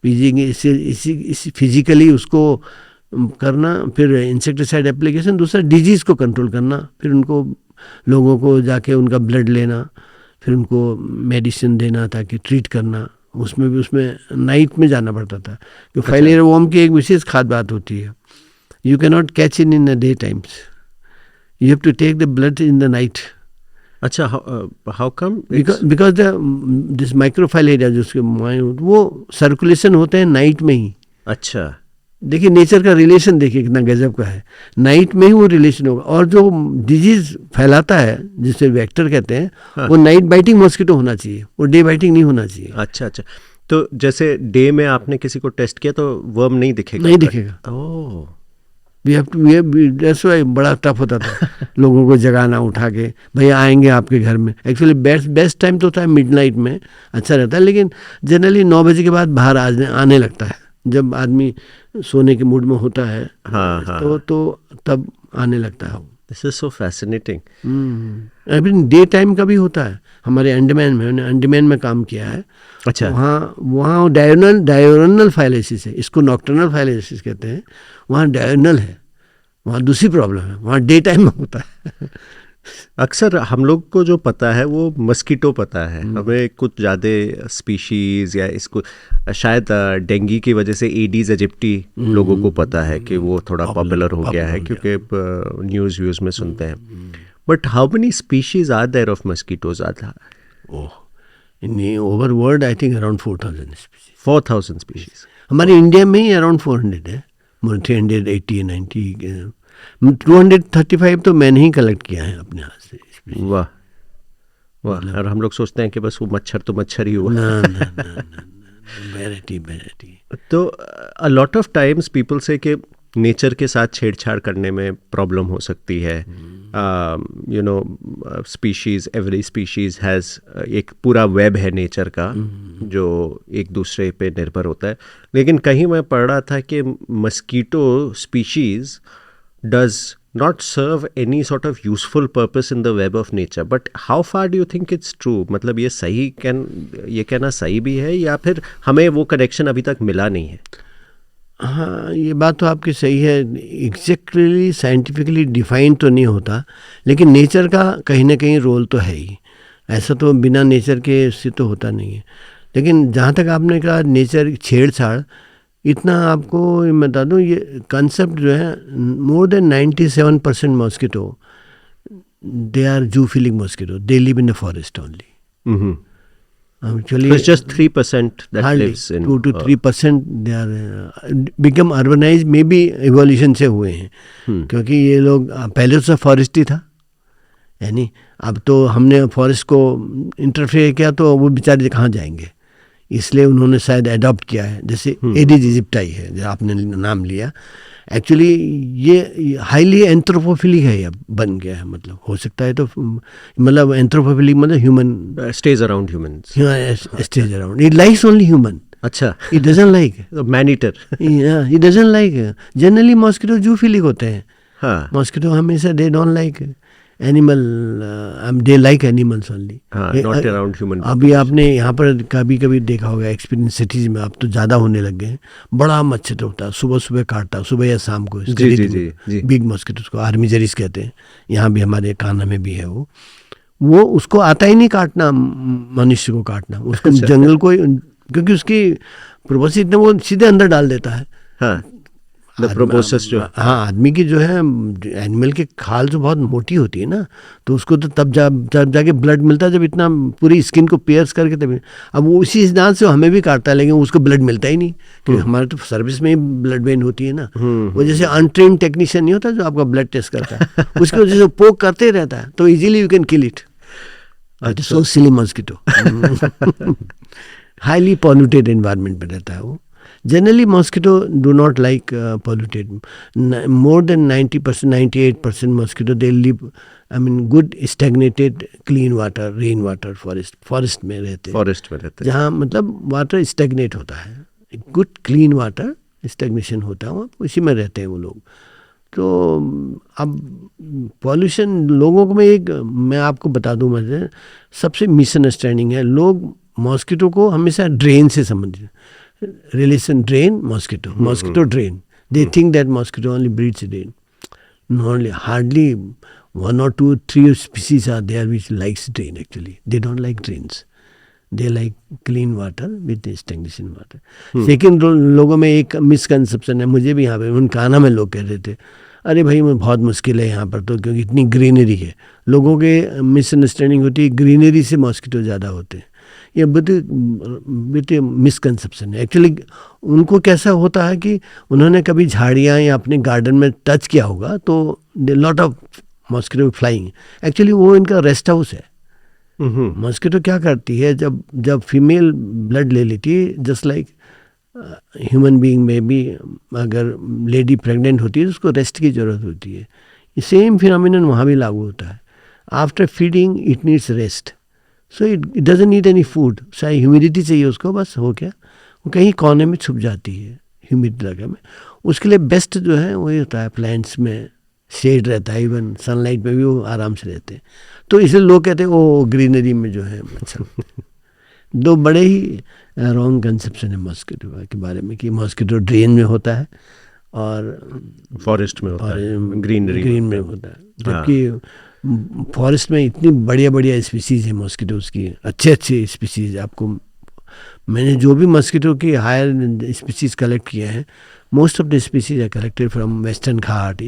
इसी फिजिकली उसको करना, फिर इंसेक्टिसाइड एप्लीकेशन, दूसरा डिजीज़ को कंट्रोल करना, फिर उनको लोगों को जाके उनका ब्लड लेना, फिर उनको मेडिसिन देना ताकि ट्रीट करना। उसमें नाइट में जाना पड़ता था, क्योंकि फाइलेरिया वॉर्म की एक विशेष खास बात होती है, you can not catch in the day times, you have to take the blood in the night. अच्छा, how come? Because this microfilaria जिसके वो सर्कुलेशन होते हैं नाइट में ही। अच्छा, देखिए नेचर का रिलेशन देखिए कितना गजब का है, नाइट में ही वो रिलेशन होगा। और जो डिजीज फैलाता है जिसे वेक्टर कहते हैं, हाँ, वो नाइट बाइटिंग मॉस्किटो होना चाहिए, वो डे बाइटिंग नहीं होना चाहिए। अच्छा, तो जैसे डे में आपने किसी को टेस्ट किया तो वर्म नहीं दिखेगा? नहीं दिखेगा। ओह, बड़ा टफ होता था लोगों को जगाना, उठा के भैया आएंगे आपके घर में। एक्चुअली बेस्ट टाइम तो था मिडनाइट में, अच्छा रहता है, लेकिन जनरली 9 बजे के बाद बाहर आने लगता है, जब आदमी सोने के मूड में होता है। हाँ, तो तब आने लगता है। This is so fascinating. अभी डे टाइम का भी होता है। हमारे अंडमान में काम किया है। अच्छा, वहाँ डायurnal फाइलेरियासिस है, इसको नॉक्टर्नल फाइलेरियासिस कहते हैं। वहाँ डायurnal है, वहाँ दूसरी प्रॉब्लम है, वहाँ डे टाइम में होता है। अक्सर हम लोग को जो पता है वो मस्कीटो पता है, हमें कुछ ज़्यादा स्पीशीज़ या इसको शायद डेंगू की वजह से एडीज एजिप्टी लोगों को पता है कि वो थोड़ा पॉपुलर हो गया है क्योंकि न्यूज़ व्यूज़ में सुनते हैं. But how many species are there of mosquitoes? Oh, in over world I think around 4,000 species. 4,000 species. हमारे इंडिया में ही अराउंड 400 है, 380 90. 235 तो मैंने ही कलेक्ट किया है अपने हाथ से. वाह वाह. और हम लोग सोचते हैं कि बस वो मच्छर तो मच्छर ही हुआ. ना, वैरायटी. तो a lot of times people से कि नेचर के साथ छेड़छाड़ करने में प्रॉब्लम हो सकती है. You know, species, every species has एक पूरा वेब है नेचर का जो एक दूसरे पे निर्भर होता है. लेकिन कहीं मैं पढ़ रहा था कि mosquito species does not serve any sort of useful purpose in the web of nature. But how far do you think it's true? मतलब ये कहना सही भी है या फिर हमें वो कनेक्शन अभी तक मिला नहीं है? हाँ, ये बात तो आपकी सही है. एग्जैक्टली साइंटिफिकली डिफाइन तो नहीं होता, लेकिन नेचर का कहीं ना कहीं रोल तो है ही. ऐसा तो बिना नेचर के से तो होता नहीं है. लेकिन जहाँ तक आपने कहा नेचर छेड़छाड़, इतना आपको मैं बता दूँ, ये कंसेप्ट जो है, more than 97% mosquito they are zoophilic mosquito. They live in the forest only. Actually, so it's just 3% that lives in 2 to 3% they are become urbanized. May be evolution से हुए हैं. क्योंकि ये लोग पहले तो फॉरेस्ट ही था, यानी अब तो हमने फॉरेस्ट को इंटरफेयर किया तो वो बेचारे कहाँ जाएंगे, इसलिए उन्होंने शायद अडॉप्ट किया है. जैसे एडिज इजिप्टाई है जो आपने नाम लिया, एक्चुअली ये हाईली एंथ्रोपोफिलिक है, ये बन गया है. मतलब हो सकता है तो मतलब एंथ्रोपोफिलिक मतलब human stays around humans. Stays around. It likes only human. अच्छा. It doesn't like man eater. It doesn't like. Generally mosquito zoophilic होते हैं. हाँ. मॉस्किटो हमेशा they don't like animal, they like animals only, not around human. अभी आपने यहाँ पर कभी कभी देखा होगा एक्सपीरियंस सिटीज में, अब तो ज़्यादा होने लग गए हैं. बड़ा मच्छर होता है, सुबह सुबह काटता, सुबह या शाम को. जी. बिग मॉस्किटो, उसको आर्मी जरीस कहते हैं. यहाँ भी हमारे कान्हा में भी है. वो उसको आता ही नहीं काटना, मनुष्य को काटना. उसको जंगल को, क्योंकि उसकी प्रोपोसिस इतने, वो सीधे अंदर डाल देता है. हाँ. प्रोपोसिस जो, हाँ, आदमी की जो है, एनिमल की खाल जो बहुत मोटी होती है ना, तो उसको तो तब जाके ब्लड मिलता है जब इतना पूरी स्किन को पियर्स करके तभी. अब वो उसी सिद्धांत से हमें भी काटता है, लेकिन उसको ब्लड मिलता ही नहीं, क्योंकि हमारे तो सर्विस में ही ब्लड वेन होती है ना. वो जैसे अनट्रेन्ड टेक्नीशियन नहीं होता जो आपका ब्लड टेस्ट करता है, उसकी वजह से पोक करते रहता है, तो easily you can kill it. So silly mosquito. Highly polluted environment में रहता है वो. Generally, mosquito do not like polluted. More than 90%, 98% mosquito, they live, I mean, good stagnated clean water, rain water, forest में रहते हैं. Forest में रहते हैं जहाँ मतलब वाटर स्टैग्नेट होता है, गुड क्लीन वाटर स्टैग्नेशन होता है, वहाँ उसी में रहते हैं वो लोग. तो अब पॉल्यूशन लोगों को में एक, मैं आपको बता दूँ, मुझे सबसे मिसअंडरस्टैंडिंग है. लोग मॉस्किटो को हमेशा ड्रेन से समझते. Relation drain, mosquito drain. They think that mosquito only breeds drain. No, only hardly 1 or 2, 3 species are there which likes drain. Actually, they don't like drains. They like clean water with stagnation water. Second, लोगों में एक misconception है, मुझे भी यहाँ पे उन कान्हा में लोग कह रहे थे, अरे भाई बहुत मुश्किल है यहाँ पर तो, क्योंकि इतनी ग्रीनरी है. लोगों के मिसअंडरस्टैंडिंग होती है ग्रीनरी से मॉस्किटो ज़्यादा होते हैं. ये बिल्कुल मिसकंसेप्शन है. एक्चुअली उनको कैसा होता है कि उन्होंने कभी झाड़ियाँ या अपने गार्डन में टच किया होगा तो lot of mosquito flying. Actually वो इनका रेस्ट हाउस है. मॉस्किटो क्या करती है, जब फीमेल ब्लड ले लेती है, जस्ट लाइक ह्यूमन बीइंग में भी अगर लेडी प्रेग्नेंट होती है तो उसको रेस्ट की ज़रूरत होती है. सेम फिनोमिनन वहाँ भी लागू होता है. After feeding it needs rest. So it doesn't need any food. चाहे ह्यूमिडिटी चाहिए उसको, बस हो गया, वो कहीं कोने में छुप जाती है ह्यूमिड जगह में. उसके लिए बेस्ट जो है वही होता है, प्लांट्स में शेड रहता है, इवन सनलाइट में भी वो आराम से रहते हैं. तो इसलिए लोग कहते हैं वो ग्रीनरी में जो है अच्छा. दो बड़े ही रॉन्ग कंसेप्शन है मॉस्किटो के बारे में, कि मॉस्किटो ड्रेन में होता है और फॉरेस्ट में होता है, ग्रीन में होता है. जबकि फॉरेस्ट में इतनी बढ़िया बढ़िया स्पीसीज़ है मॉस्किटोज़ की, अच्छे अच्छे स्पीसीज़। आपको मैंने जो भी मॉस्किटो की हायर स्पीसीज़ कलेक्ट किए हैं, most of the species are collected from Western Ghat,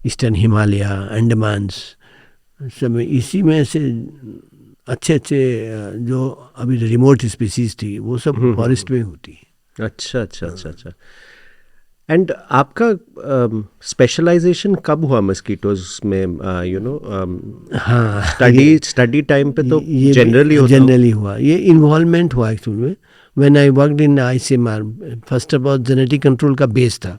Eastern Himalaya, Andamans, सब इसी में से अच्छे अच्छे जो अभी रिमोट स्पीसीज थी वो सब फॉरेस्ट में होती है। अच्छा अच्छा अच्छा अच्छा। एंड आपका स्पेशलाइजेशन कब हुआ मस्कीटोज में? हाँ, स्टडी टाइम पे तो जनरली हुआ, ये इन्वॉल्वमेंट हुआ एक्चुअली में। When I worked in ICMR, first of all genetic control का बेस था,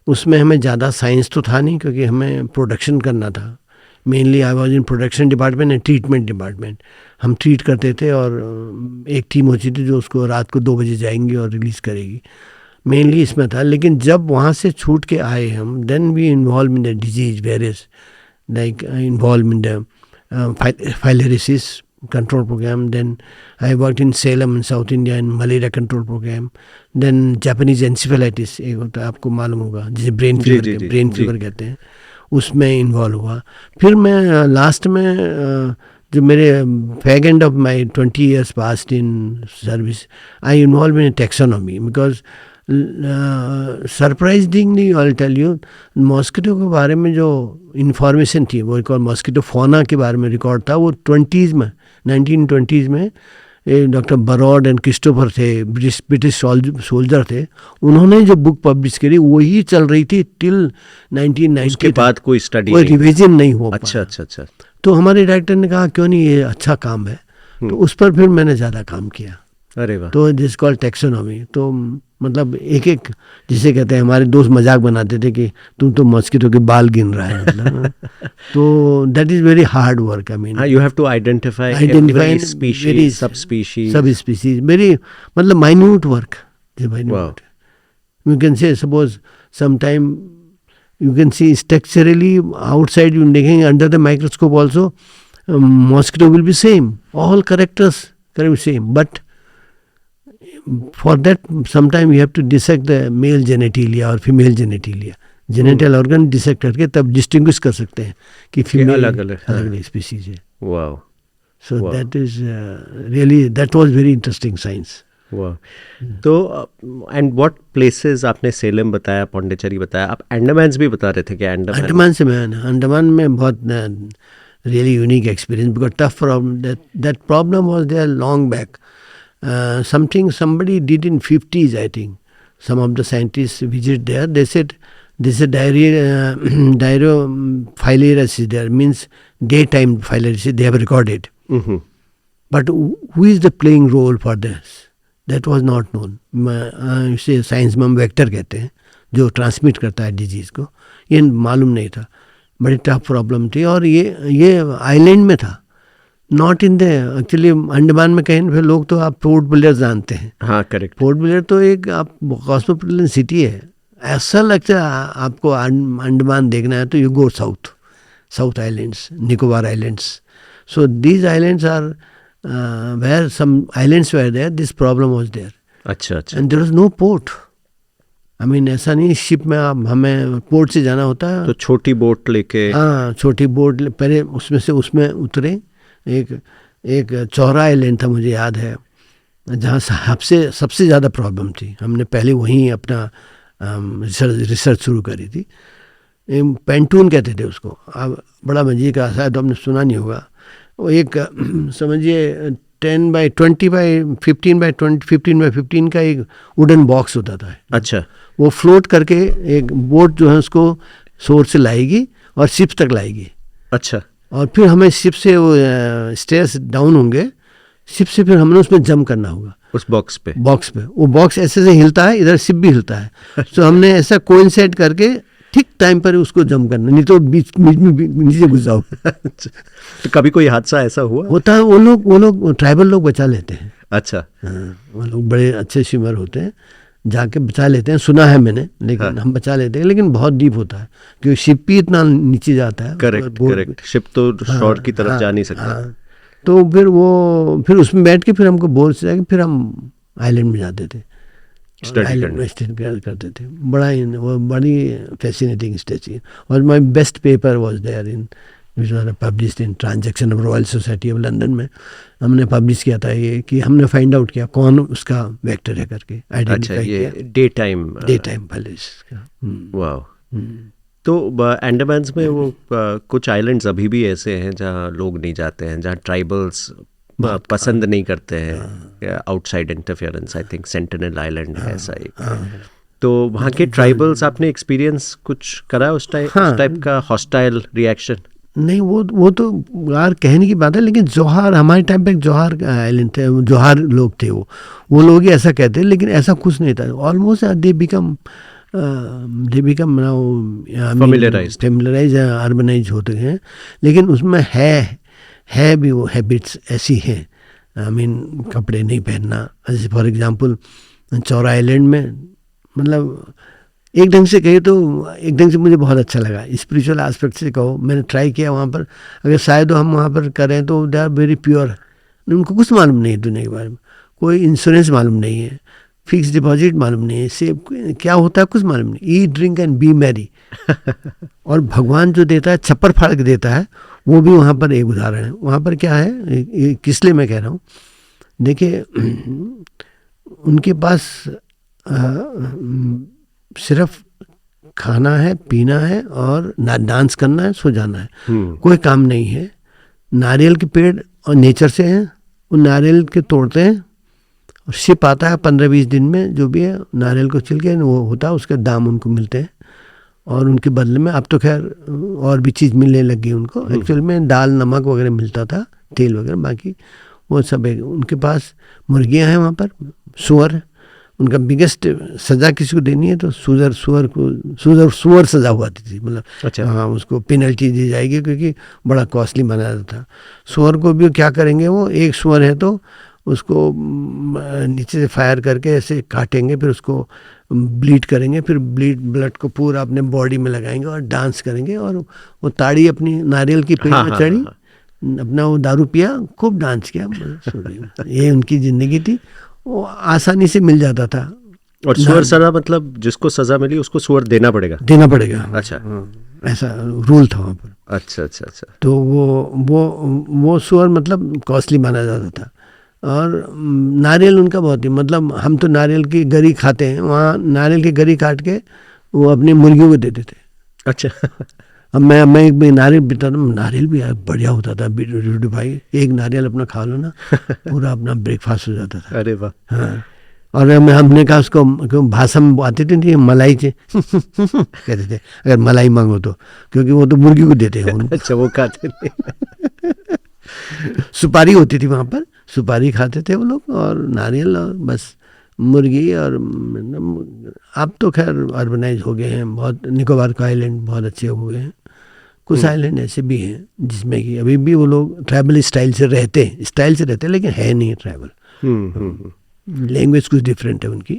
उसमें हमें ज़्यादा साइंस तो था नहीं क्योंकि हमें प्रोडक्शन करना था। Mainly I was in production department and treatment department. हम ट्रीट करते थे और एक टीम होती थी जो उसको रात को 2 बजे जाएंगी और रिलीज़ करेगी, मेनली इसमें था। लेकिन जब वहाँ से छूट के आए हम, then we involve in the disease various, like involve in the filariasis control program, then I worked in Salem in South India in malaria control program, then Japanese encephalitis एक होता है, आपको मालूम होगा, जिसे ब्रेन फीवर कहते हैं, उसमें इन्वॉल्व हुआ। फिर मैं लास्ट में जो मेरे fag end of my 20 years past in service, I involve in taxonomy because surprisingly I tell you, mosquito के बारे में जो इन्फॉर्मेशन थी, वो एक और मॉस्किटो फौना के बारे में रिकॉर्ड था, वो 1920s में डॉक्टर बरॉड एंड क्रिस्टोफर थे, ब्रिटिश सोल्जर थे, उन्होंने जो बुक पब्लिश करी वही चल रही थी टिल 1990। उसके बाद कोई स्टडी, कोई रिविजन नहीं हो अच्छा अच्छा अच्छा। तो हमारे डायरेक्टर ने कहा क्यों नहीं, ये अच्छा काम है, तो उस पर फिर मैंने ज़्यादा काम किया। अरे वाह। तो दिस कॉल्ड टैक्सोनॉमी। तो मतलब एक एक, जिसे कहते हैं, हमारे दोस्त मजाक बनाते थे कि तुम तो मस्किटो के बाल गिन रहा है, मतलब तो that is very hard work. I mean you have to identify species, सब स्पीशीज, वेरी मतलब minute work. You can say suppose sometime you can see structurally outside, you देखेंगे under the microscope also mosquito will be same, all characters same, but for that sometime you have to dissect the male genitalia or female genitalia, genital organ dissect करके तब distinguish कर सकते हैं कि female अलग species है। wow, so wow. That is really, that was very interesting science। वाह। तो एंड व्हाट प्लेसेस, आपने सेलम बताया, पौंडीचेरी बताया, आप अंडमान भी बता रहे थे कि अंडमान से मैं अंडमान में बहुत really unique experience, because tough problem, that problem was there long back, something somebody did in 50s, I think some of the scientists visit there, they said this is diarrhea there, means daytime filariasis they have recorded, but who is the playing role for this? That was not known। इसे science में हम vector कहते हैं, जो transmit करता है disease को, ये मालूम नहीं था। बड़ी टफ प्रॉब्लम थी, और ये आइलैंड में था, not in the actually Andaman में। कहीं फिर लोग तो आप पोर्ट ब्लेयर जानते हैं। हाँ, करेक्ट। पोर्ट ब्लेयर तो एक आप कॉस्मोपॉलिटन सिटी है। ऐसा लगता है आपको अंडमान देखना है तो you go south islands, Nicobar islands. So these islands are where some islands were there, this problem was there। अच्छा अच्छा। and there was no port। I mean ऐसा नहीं, शिप में आप, हमें पोर्ट से जाना होता है, तो छोटी बोट लेके, हाँ छोटी बोट पहले उसमें उतरे। एक चौरा आइलैंड था, मुझे याद है, जहाँ सबसे ज़्यादा प्रॉब्लम थी। हमने पहले वहीं अपना रिसर्च शुरू करी थी। पेंटून कहते थे उसको। अब बड़ा मजे का, शायद आपने सुना नहीं होगा। वो एक समझिए 10x15 का एक वुडन बॉक्स होता था। अच्छा। वो फ्लोट करके एक बोट जो है उसको शोर से लाएगी और शिप तक लाएगी। अच्छा। और फिर हमें शिप से वो स्टेयर्स डाउन होंगे, शिप से फिर हमने उसमें जंप करना होगा, उस बॉक्स पे। वो बॉक्स ऐसे से हिलता है, इधर शिप भी हिलता है। तो हमने ऐसा कोइंसाइड करके ठीक टाइम पर उसको जंप करना, नहीं तो बीच में नीचे घुस जाओ। तो कभी कोई हादसा ऐसा हुआ? होता है, वो लोग ट्राइबल लोग बचा लेते हैं। अच्छा। हाँ, वो लोग बड़े अच्छे स्विमर होते हैं, जाके बचा लेते हैं, सुना है मैंने, लेकिन हाँ। हम बचा लेते हैं, लेकिन बहुत डीप होता है क्योंकि शिप भी इतना नीचे जाता है। करेक्ट। शिप तो शोर की तरफ जा नहीं सकता। तो फिर उसमें बैठ के फिर हमको बोर्ड से जाके फिर हम आइलैंड में जाते थे, स्टडी करते थे। बड़ी फैसिनेटिंग स्टडी। और my best paper was there which was published in transaction of royal society of London में हमने पब्लिश किया था ये, कि हमने फाइंड आउट किया कौन उसका वेक्टर है करके आइडेंटिफाई किया। Day time publish. वाओ। तो अंडमान में वो कुछ आइलैंड्स अभी भी ऐसे हैं जहाँ लोग नहीं जाते हैं, जहाँ ट्राइबल्स पसंद नहीं करते हैं outside interference. I think sentinel island है ऐसा एक। तो वहाँ के ट्राइबल्स आपने एक्सपीरियंस कुछ करा उस टाइप का हॉस्टाइल रिएक्शन? नहीं, वो तो यार कहने की बात है, लेकिन जोहार हमारे टाइम पे जोहार आइलैंड थे, जोहार लोग थे, वो लोग ही ऐसा कहते हैं, लेकिन ऐसा कुछ नहीं था। Almost they become now familiarise urbanise होते हैं, लेकिन उसमें है भी वो हैबिट्स ऐसी हैं। आई मीन कपड़े नहीं पहनना, जैसे फॉर एग्जांपल चौरा आइलैंड में, मतलब एक ढंग से कहे तो एक ढंग से मुझे बहुत अच्छा लगा। स्पिरिचुअल एस्पेक्ट से कहो, मैंने ट्राई किया वहाँ पर, अगर शायद हम वहाँ पर करें तो दे आर वेरी प्योर। उनको कुछ मालूम नहीं है दुनिया के बारे में, कोई इंश्योरेंस मालूम नहीं है, फिक्स डिपॉजिट मालूम नहीं है, सेब क्या होता है कुछ मालूम नहीं, eat drink and B Mary. और भगवान जो देता है छप्पर फाड़ के देता है, वो भी वहाँ पर एक उदाहरण है। वहाँ पर क्या है, किस लिए मैं कह रहा हूँ, देखिए उनके पास सिर्फ खाना है, पीना है और डांस करना है, सो जाना है, कोई काम नहीं है। नारियल के पेड़ और नेचर से हैं, उन नारियल के तोड़ते हैं और शिप आता है 15-20 दिन में, जो भी है नारियल को छिल के वो होता है, उसके दाम उनको मिलते हैं। और उनके बदले में अब तो खैर और भी चीज़ मिलने लग गई उनको। एक्चुअल में दाल नमक वगैरह मिलता था, तेल वगैरह, बाकी वो सब है। उनके पास मुर्गियाँ हैं वहाँ पर, सुअर। उनका बिगेस्ट सज़ा किसी को देनी है तो सुअर सज़ा हुआ थी, मतलब अच्छा। हाँ, उसको पेनल्टी दी जाएगी क्योंकि बड़ा कॉस्टली बना जाता था। सुअर को भी क्या करेंगे, वो एक सुअर है तो उसको नीचे से फायर करके ऐसे काटेंगे, फिर उसको ब्लीड करेंगे, फिर ब्लड को पूरा अपने बॉडी में लगाएंगे और डांस करेंगे। और वो ताड़ी अपनी नारियल की पेड़ में चढ़ी, अपना वो दारू पिया, खूब डांस किया। ये उनकी ज़िंदगी थी, वो आसानी से मिल जाता था। और सुअर सज़ा मतलब जिसको सज़ा मिली उसको सुअर देना पड़ेगा? अच्छा, ऐसा रूल था वहाँ पर। अच्छा। तो वो सुअर मतलब कॉस्टली माना जाता था। और नारियल उनका बहुत ही, मतलब हम तो नारियल की गरी खाते हैं, वहाँ नारियल की गरी काट के वो अपनी मुर्गियों को देते थे। अच्छा। अब मैं एक नारियल बिता, नारियल भी बढ़िया होता था रूडी भाई, एक नारियल अपना खा लो ना, पूरा अपना ब्रेकफास्ट हो जाता था। अरे वाह। हाँ, और हमने कहा उसको भाषा में आती थी मलाई से कहते थे, अगर मलाई मांगो तो, क्योंकि वो तो मुर्गी को देते हैं। अच्छा, वो खाते थे। सुपारी होती थी वहाँ पर, सुपारी खाते थे वो लोग, और नारियल, और बस मुर्गी। और अब तो खैर अर्बनाइज हो गए हैं बहुत, निकोबार का आइलैंड बहुत अच्छे हो गए हैं। कुछ आइलैंड ऐसे भी हैं जिसमें कि अभी भी वो लोग ट्राइबल स्टाइल से रहते हैं, लेकिन है नहीं ट्राइबल। लैंग्वेज कुछ डिफरेंट है उनकी,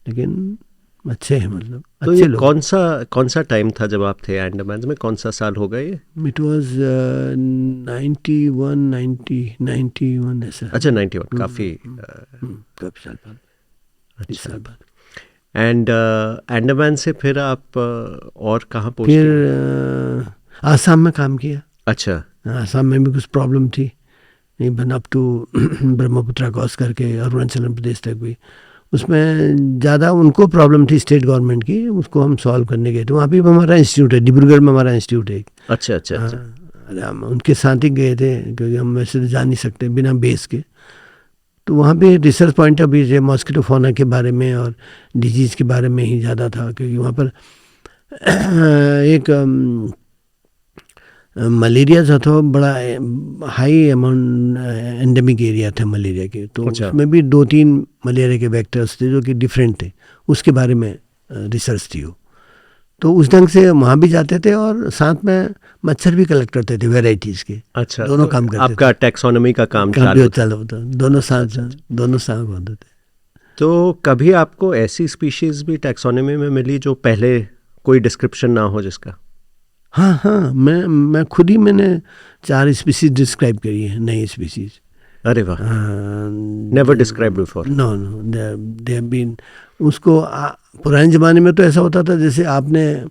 लेकिन अच्छे हैं, मतलब तो अच्छे ये लोग। कौन सा टाइम था जब आप थे अंडमान में? कौन सा साल होगा ये? इट वाज 91 ऐसा। अच्छा, 91, काफ़ी साल बाद। एंड अंडमान से फिर आप और कहाँ पहुँचे? फिर आसाम में काम किया। अच्छा। आसाम में भी कुछ प्रॉब्लम थी, even up to Brahmaputra cross करके अरुणाचल प्रदेश तक भी, उसमें ज़्यादा उनको प्रॉब्लम थी स्टेट गवर्नमेंट की, उसको हम सॉल्व करने गए थे। वहाँ भी हमारा इंस्टीट्यूट है, डिब्रूगढ़ में हमारा इंस्टीट्यूट है। अच्छा। हम उनके साथ ही गए थे, क्योंकि हम वैसे तो जा नहीं सकते बिना बेस के। तो वहाँ पे research point of view mosquito fauna के बारे में और डिजीज़ के बारे में ही ज़्यादा था, क्योंकि वहाँ पर एक मलेरिया जो था बड़ा हाई अमाउंट एंडेमिक एरिया था मलेरिया के। तो उसमें भी 2-3 मलेरिया के वेक्टर्स थे जो कि डिफरेंट थे, उसके बारे में रिसर्च थी वो। तो उस ढंग से वहाँ भी जाते थे और साथ में मच्छर भी कलेक्ट करते थे वेराइटीज़ के। अच्छा, दोनों काम करते थे। आपका टैक्सोनॉमी का काम चालू होता, दोनों साथ होते थे। तो कभी आपको ऐसी स्पीशीज़ भी टैक्सोनॉमी में मिली जो पहले कोई डिस्क्रिप्शन ना हो जिसका? हाँ, मैं खुद ही मैंने 4 स्पीशीज डिस्क्राइब करी है, नई स्पीशीज। अरे वाह। Never described before? No, they have been. उसको पुराने ज़माने में तो ऐसा होता था, जैसे आपने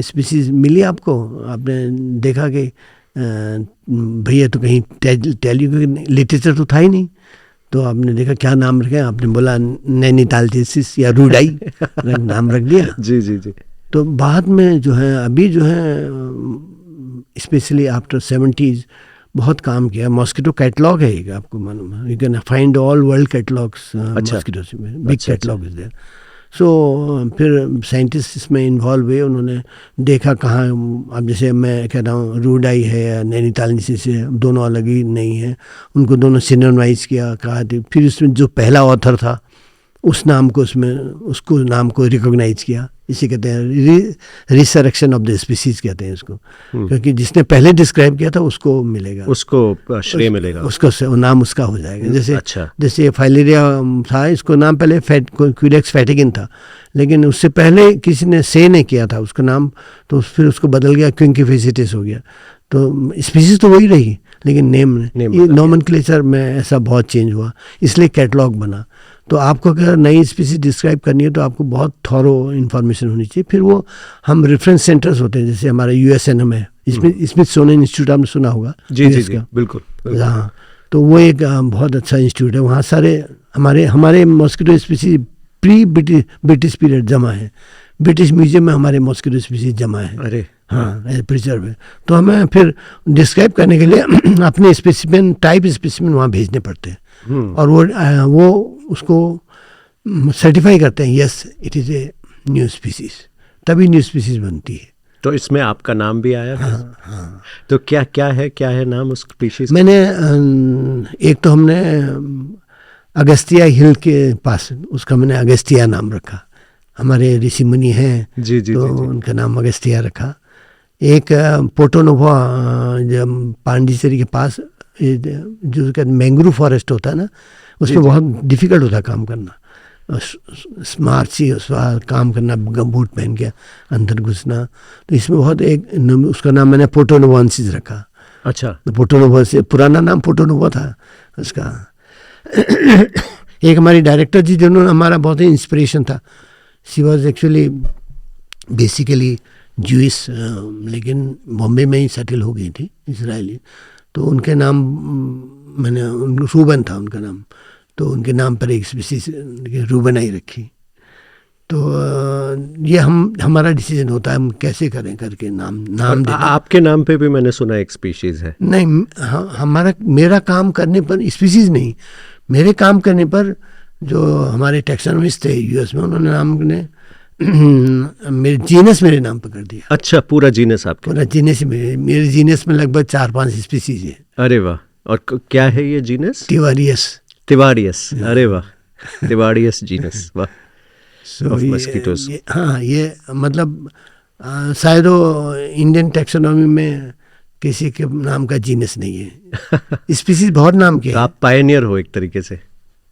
स्पीसीज मिली आपको, आपने देखा कि भैया तो कहीं लिटरेचर तो था ही नहीं, तो आपने देखा क्या नाम रखे, आपने बोला नैनीतालथिसिस या रूडाई नाम रख दिया। जी जी जी। तो बाद में जो है अभी जो है स्पेशली आफ्टर 70s बहुत काम किया। मॉस्किटो कैटलॉग है एक, आपको मालूम है, you can find all world catalogues mosquitoes में, बिग कैटलॉग इज देयर। सो फिर साइंटिस्ट इसमें इन्वॉल्व हुए, उन्होंने देखा कहाँ, अब जैसे मैं कह रहा हूँ रूडाई है या नैनीतालथिसिस है, दोनों अलग ही नहीं है, उनको दोनों सिनोनाइज किया, कहा। फिर उसमें जो पहला ऑथर था उस नाम को, उसको नाम को रिकॉग्नाइज किया, इसे कहते हैं रिसरेक्शन ऑफ द स्पीसीज कहते हैं इसको, क्योंकि जिसने पहले डिस्क्राइब किया था उसको मिलेगा, उसको श्रेय मिलेगा, उसको नाम उसका हो जाएगा। जैसे अच्छा। जैसे फाइलेरिया था, इसको नाम पहले क्यूरेक्स फैटिगिन था, लेकिन उससे पहले किसी ने से नहीं किया था उसका नाम, तो फिर उसको बदल गया, क्विंकिफिसिटिस हो गया। तो स्पीसीज तो वही रही, लेकिन नेम ये नोमेनक्लेचर में ऐसा बहुत चेंज हुआ, इसलिए कैटलॉग बना। तो आपको अगर नई स्पीसीज डिस्क्राइब करनी है तो आपको बहुत थॉरो इन्फॉर्मेशन होनी चाहिए। फिर वो हम रेफरेंस सेंटर्स होते हैं, जैसे हमारा यूएसएनएम है, इसमें स्मिथसोनियन इंस्टीट्यूट आपने सुना होगा। जी जी जी, बिल्कुल। हाँ, तो वो एक बहुत अच्छा इंस्टीट्यूट है, वहाँ सारे हमारे mosquito species pre British period जमा है, ब्रिटिश म्यूजियम में हमारे मॉस्किटो स्पीसीज जमा है। अरे हाँ, प्रिजर्व है। तो हमें फिर डिस्क्राइब करने के लिए अपने स्पेसिमेन, टाइप स्पेसिमेन वहाँ भेजने पड़ते हैं, और वो उसको सर्टिफाई करते हैं, yes it is a new species, तभी न्यू स्पीसीज बनती है। तो इसमें आपका नाम भी आया? हाँ। तो क्या है नाम उस स्पीशीज? मैंने एक तो हमने अगस्तिया हिल के पास, उसका मैंने अगस्तिया नाम रखा, हमारे ऋषि मुनि हैं जी जी तो जी। उनका नाम अगस्तिया रखा। एक पोर्टोनोवा जब पांडिचेरी के पास जो मैंग्रोव फॉरेस्ट होता है ना, उसमें बहुत डिफिकल्ट होता है काम करना, स्मार्ट सी काम करना, गमबूट पहन के अंदर घुसना। तो इसमें बहुत उसका नाम मैंने पोर्टोनोवांसिस रखा। अच्छा। तो पोर्टोनोवा से पुराना नाम पोर्टोनोवा था उसका। एक हमारी डायरेक्टर जी जिन्होंने हमारा बहुत ही इंस्पिरेशन था, she was actually basically Jewish, लेकिन बॉम्बे में ही सेटल हो गई थी, इसराइली। तो उनके नाम मैंने, रूबन था उनका नाम, तो उनके नाम पर एक स्पीसीज रूबनाई रखी। तो ये हमारा डिसीजन होता है हम कैसे करें करके नाम दें। आपके नाम पे भी मैंने सुना एक स्पीशीज है। नहीं, मेरा काम करने पर स्पीसीज नहीं, मेरे काम करने पर जो हमारे टैक्सोनॉमिस्ट थे यूएस में, उन्होंने नाम ने मेरे जीनस मेरे नाम पर कर दिया। अच्छा, पूरा जीनस आपका? पूरा जीनस ही मेरे जीनस में लगभग 4-5 स्पीसीज है। अरे वाह! और क्या है ये जीनस? तिवारियस। अरे वाह, तिवारियस जीनस, वाह। So ये मतलब शायद वो इंडियन टैक्सोनॉमी में किसी के नाम का जीनस नहीं है, स्पीसीज बहुत नाम के। आप पायनियर हो एक तरीके से।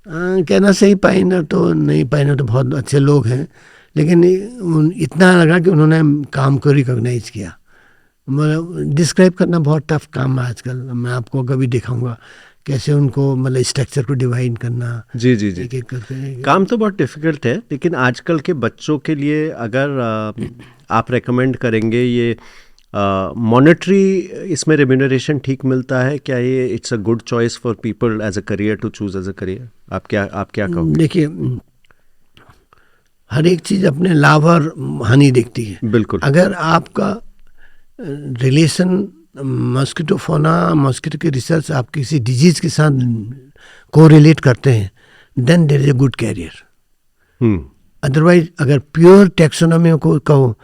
कहना सही, पायनियर तो नहीं, पायनियर तो बहुत अच्छे लोग हैं, लेकिन इतना लगा कि उन्होंने काम को रिकॉग्नाइज किया। मतलब डिस्क्राइब करना बहुत टफ काम है आजकल, मैं आपको कभी दिखाऊंगा कैसे उनको मतलब स्ट्रक्चर को डिवाइड करना। जी जी जी, एक करके काम तो बहुत डिफिकल्ट है, लेकिन आजकल के बच्चों के लिए अगर आप रेकमेंड करेंगे, ये मॉनेटरी इसमें रेम्यूनरेशन ठीक मिलता है क्या? ये it's a good choice for people as a career, to choose as a career? आप क्या कहोगे? देखिए, हर एक चीज़ अपने लाभ और हानि देखती है। बिल्कुल। अगर आपका रिलेशन मॉस्किटो फोना, मॉस्किटो की रिसर्च आप किसी डिजीज के साथ को रिलेट करते हैं, then there is a good career. Otherwise अगर प्योर टैक्सोनॉमी को कहो,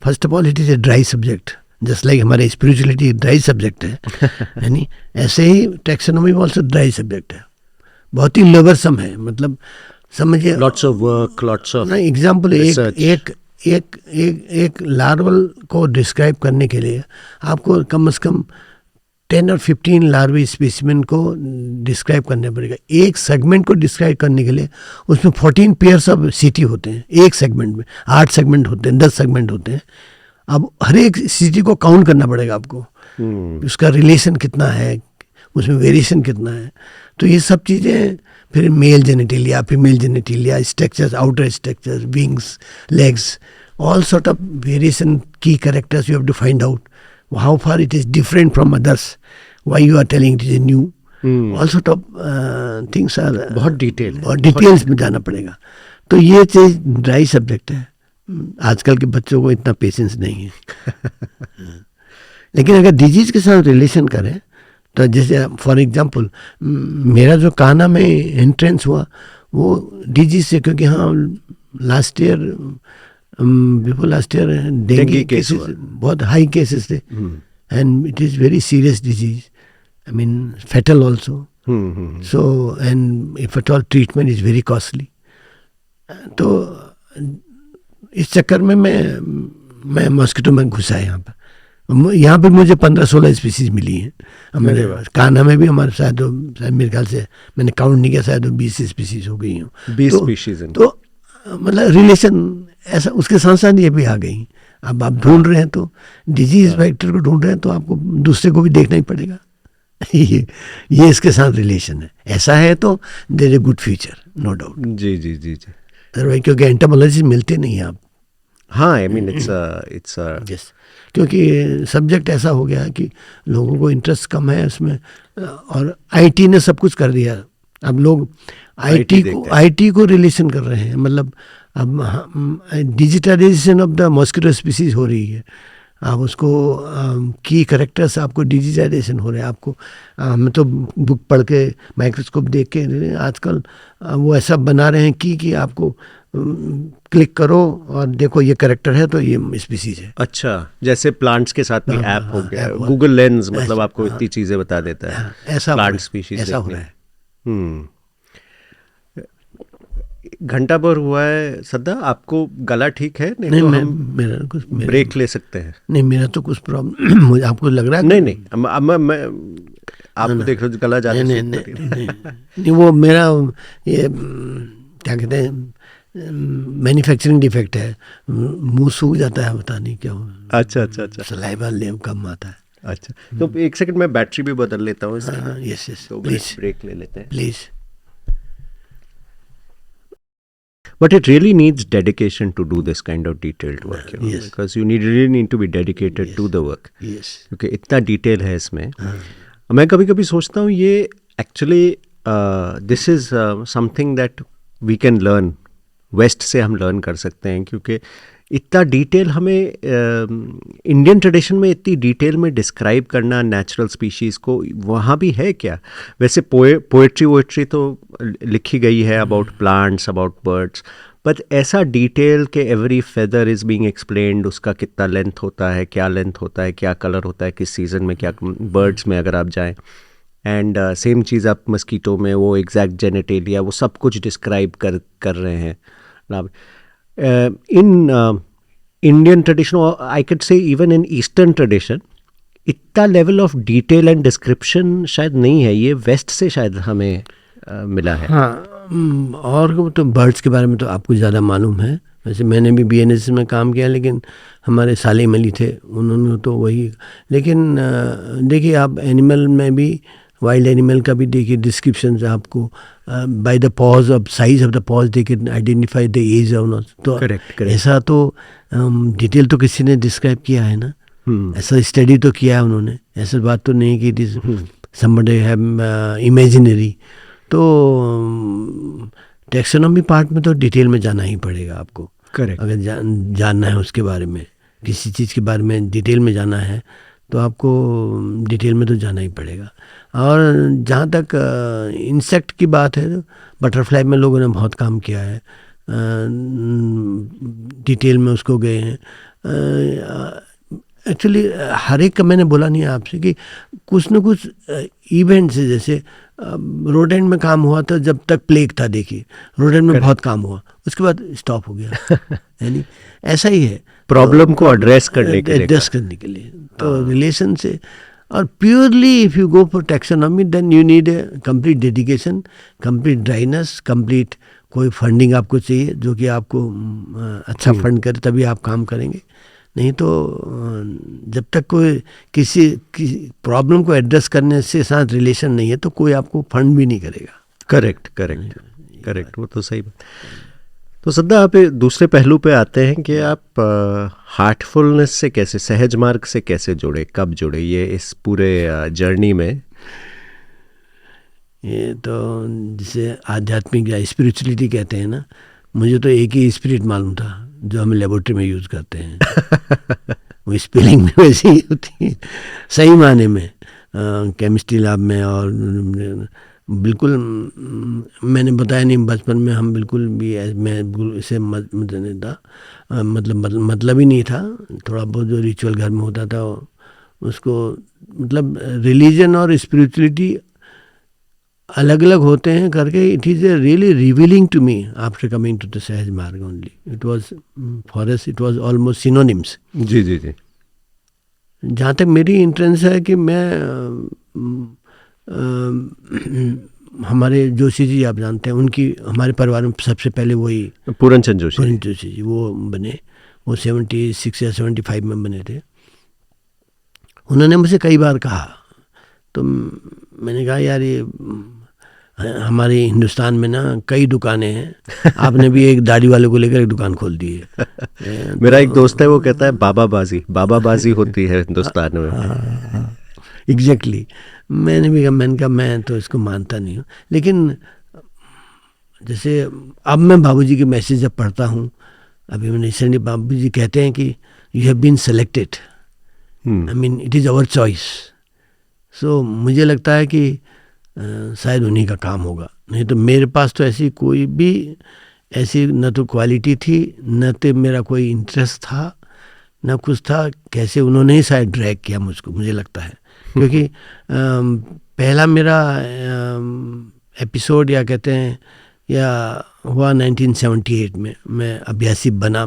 first of all it is a dry subject, just like हमारे स्पिरिचुअलिटी ड्राई सब्जेक्ट है, यानी ऐसे ही टैक्सोनॉमी ऑल्सो ड्राई सब्जेक्ट है, बहुत ही लेबरसम है। मतलब समझिए, lots of work, lots of example, एक लार्वल को डिस्क्राइब करने के लिए आपको कम से कम 10 और 15 लार्वी स्पेसिमेन को डिस्क्राइब करना पड़ेगा। एक सेगमेंट को डिस्क्राइब करने के लिए उसमें 14 पेयर्स ऑफ सिटी होते हैं, एक सेगमेंट में 8 सेगमेंट होते हैं, 10 सेगमेंट होते हैं। अब हर एक सिटी को काउंट करना पड़ेगा आपको, उसका रिलेशन कितना है, उसमें वेरिएशन कितना है। तो ये सब चीज़ें, फिर male genitalia, female genitalia, structures, outer structures, wings, legs, all sort of various and key characters you have to find out how far it is different from others, why you are telling it is new. All sort of things are बहुत detail, और details में जाना पड़ेगा. तो ये चीज dry subject है. आजकल के बच्चों को इतना पेशेंस नहीं है. लेकिन अगर डिजीज के साथ रिलेशन करें तो जैसे फॉर एग्जांपल मेरा जो कान्हा में एंट्रेंस हुआ वो डिजीज से, क्योंकि हाँ last year before last year dengue cases बहुत हाई केसेस थे and it is very serious disease, I mean fatal also. So and if at all treatment is very costly. तो इस चक्कर में मैं मॉस्किटो में घुसा यहाँ पर. यहाँ पे मुझे 15-16 स्पीसीज मिली हैं. हमारे कान्हा में भी हमारे शायद मेरे ख्याल से मैंने काउंट नहीं किया, शायद 20 स्पीसीज हो गई हूँ. 20 स्पीशीज. तो मतलब रिलेशन ऐसा उसके साथ साथ ये भी आ गई. अब आप ढूंढ रहे हैं तो डिजीज वेक्टर को ढूंढ रहे हैं तो आपको दूसरे को भी देखना ही पड़ेगा. ये इसके साथ रिलेशन है. ऐसा है तो there is a good future, no doubt. जी जी जी जी. अदरवाइज क्योंकि एंटोमोलॉजिस्ट मिलते नहीं हैं आप. हाँ, आई मीन इट्स यस, क्योंकि सब्जेक्ट ऐसा हो गया है कि लोगों को इंटरेस्ट कम है इसमें, और आईटी ने सब कुछ कर दिया. अब लोग आईटी को रिलेशन कर रहे हैं. मतलब अब digitalisation of the mosquito species हो रही है. आप उसको की करेक्टर्स आपको डिजिटलाइजेशन हो रहे हैं. आपको मैं तो बुक पढ़ के माइक्रोस्कोप देख के आजकल वो ऐसा बना रहे हैं कि आपको क्लिक करो और देखो ये करेक्टर है तो ये स्पीसीज है. अच्छा, जैसे प्लांट्स के साथ भी ऐप हो गया, गूगल लेंस, मतलब आपको इतनी चीजें बता देता है. ऐसा प्लांट स्पीशीज ऐसा हो रहा है. घंटा भर हुआ है सदा, आपको गला ठीक है? नहीं, तो मेरा कुछ ब्रेक ले सकते हैं. नहीं, मेरा तो कुछ प्रॉब्लम मुझे आपको लग रहा है? नहीं, मैं आपको देख रहा हूँ गला जाता है. नहीं, वो मेरा ये क्या कहते हैं मैन्युफैक्चरिंग डिफेक्ट है. मुंह सूख जाता है, पता नहीं क्या. अच्छा, सलाइवा लेव कम आता है. अच्छा, तो एक सेकंड में बैटरी भी बदल लेता हूँ. यस, तो प्लीज ब्रेक ले लेते हैं please. But it really needs dedication to do this kind of detailed work, you know, yes. because you really need to be dedicated to the work. Yes. क्योंकि इतना डिटेल है इसमें. मैं कभी कभी सोचता हूँ ये actually this is something that we can learn. West से हम लर्न कर सकते हैं, क्योंकि इतना डिटेल हमें इंडियन ट्रेडिशन में इतनी डिटेल में डिस्क्राइब करना नेचुरल स्पीशीज़ को वहाँ भी है क्या? वैसे पोएट्री तो लिखी गई है about plants, about birds, but ऐसा डिटेल के every feather is being explained. उसका कितना लेंथ होता है, क्या लेंथ होता है, क्या कलर होता है, किस सीज़न में क्या. बर्ड्स में अगर आप जाएँ एंड सेम चीज़ आप मस्कीटो में वो एग्जैक्ट जेनेटेलिया वो सब कुछ डिस्क्राइब कर रहे हैं. In Indian tradition, or I could say even in Eastern tradition, इतना level of detail and description शायद नहीं है. ये वेस्ट से शायद हमें मिला है. हाँ, और तो बर्ड्स के बारे में तो आपको ज़्यादा मालूम है. वैसे मैंने भी BNSS में काम किया, लेकिन हमारे सालिम अली थे, उन्होंने तो वही. लेकिन देखिए आप एनिमल में भी, वाइल्ड एनिमल का भी देखिए डिस्क्रिप्शन आपको by the paws of size of the paws they can identify the age of not. तो करेक्ट. ऐसा तो डिटेल तो किसी ने डिस्क्राइब किया है ना. ऐसा स्टडी तो किया है उन्होंने. ऐसा बात तो नहीं कि it is somebody have imaginary. तो टैक्सोनॉमी पार्ट में तो डिटेल में जाना ही पड़ेगा आपको. करेक्ट. अगर जानना है उसके बारे में, किसी चीज़ के बारे में डिटेल में जाना है तो आपको डिटेल में तो जाना ही पड़ेगा. और जहाँ तक इंसेक्ट की बात है तो बटरफ्लाई में लोगों ने बहुत काम किया है, डिटेल में उसको गए हैं. एक्चुअली हर एक का मैंने बोला नहीं आपसे कि कुछ न कुछ इवेंट्स है. जैसे रोडेंट में काम हुआ था जब तक प्लेग था, देखिए रोडेंट में बहुत काम हुआ, उसके बाद स्टॉप हो गया. यानी ऐसा ही है प्रॉब्लम को एड्रेस करने के लिए. तो रिलेशन से, और purely if you go for taxonomy then you need a complete dedication, complete dryness, complete कोई फंडिंग आपको चाहिए जो कि आपको अच्छा फंड करे, तभी आप काम करेंगे. नहीं तो जब तक कोई किसी प्रॉब्लम को एड्रेस करने से साथ रिलेशन नहीं है तो कोई आपको फंड भी नहीं करेगा. करेक्ट. वो तो सही बात. तो सद्दा आप दूसरे पहलू पे आते हैं कि आप हार्टफुलनेस से कैसे, सहज मार्ग से कैसे जुड़े, कब जुड़े ये इस पूरे जर्नी में? ये तो जिसे आध्यात्मिक या स्पिरिचुअलिटी कहते हैं ना, मुझे तो एक ही स्पिरिट मालूम था जो हम लेबोरेटरी में यूज़ करते हैं। वो स्पेलिंग में वैसे ही होती है सही माने में, केमिस्ट्री लैब में। और बिल्कुल मैंने बताया नहीं, बचपन में हम बिल्कुल भी मैं बिल्कुल इसे नहीं था, मतलब ही नहीं था। थोड़ा बहुत जो रिचुअल घर में होता था उसको, मतलब रिलीजन और स्पिरिचुअलिटी अलग अलग होते हैं करके, it is really revealing to me after coming to the Sahaj Marg only. It was for us it was almost synonyms. जी जी जी। जहाँ तक मेरी इंट्रेंस है कि मैं हमारे जोशी जी आप जानते हैं, उनकी हमारे परिवार में सबसे पहले वही पूरन चंद जोशी जी वो बने। वो 76 या 75 में बने थे। उन्होंने मुझे कई बार कहा, तो मैंने कहा यार ये हमारे हिंदुस्तान में ना कई दुकानें हैं, आपने भी एक दाढ़ी वाले को लेकर एक दुकान खोल दी है। मेरा एक दोस्त है, वो कहता है बाबाबाजी होती है हिंदुस्तान में। एग्जैक्टली। मैंने कहा मैं तो इसको मानता नहीं हूँ, लेकिन जैसे अब मैं बाबूजी के मैसेज जब पढ़ता हूँ, अभी मैंने रिसेंटली बाबूजी कहते हैं कि you have been selected, I mean it is our choice. So मुझे लगता है कि शायद उन्हीं का काम होगा, नहीं तो मेरे पास तो ऐसी कोई भी ऐसी न तो क्वालिटी थी, न तो मेरा कोई इंटरेस्ट था, न कुछ था। कैसे उन्होंने ही शायद ड्रैग किया मुझको, मुझे लगता है। क्योंकि पहला मेरा एपिसोड या कहते हैं या हुआ 1978 में। मैं अभ्यासी बना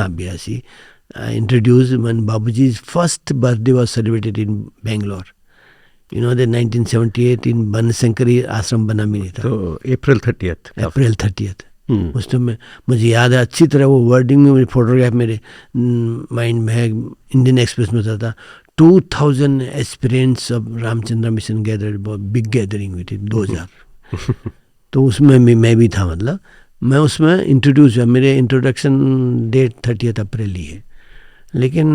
अभ्यासी, introduce when Babuji's first birthday was celebrated in Bangalore. You know, the 1978 in Banashankari ashram बना मिली था, तो अप्रैल 30th। उस टाइम में मुझे याद है अच्छी तरह, वो वर्डिंग में, मेरी फोटोग्राफ मेरे माइंड में है। इंडियन एक्सप्रेस में होता था 2000 aspirants of Ramchandra mission gathered, बहुत बिग गैदरिंग हुई थी 2000। तो उसमें मैं भी था, मतलब मैं उसमें इंट्रोड्यूस हुआ। मेरे इंट्रोडक्शन डेट 30 अप्रैल ही है, लेकिन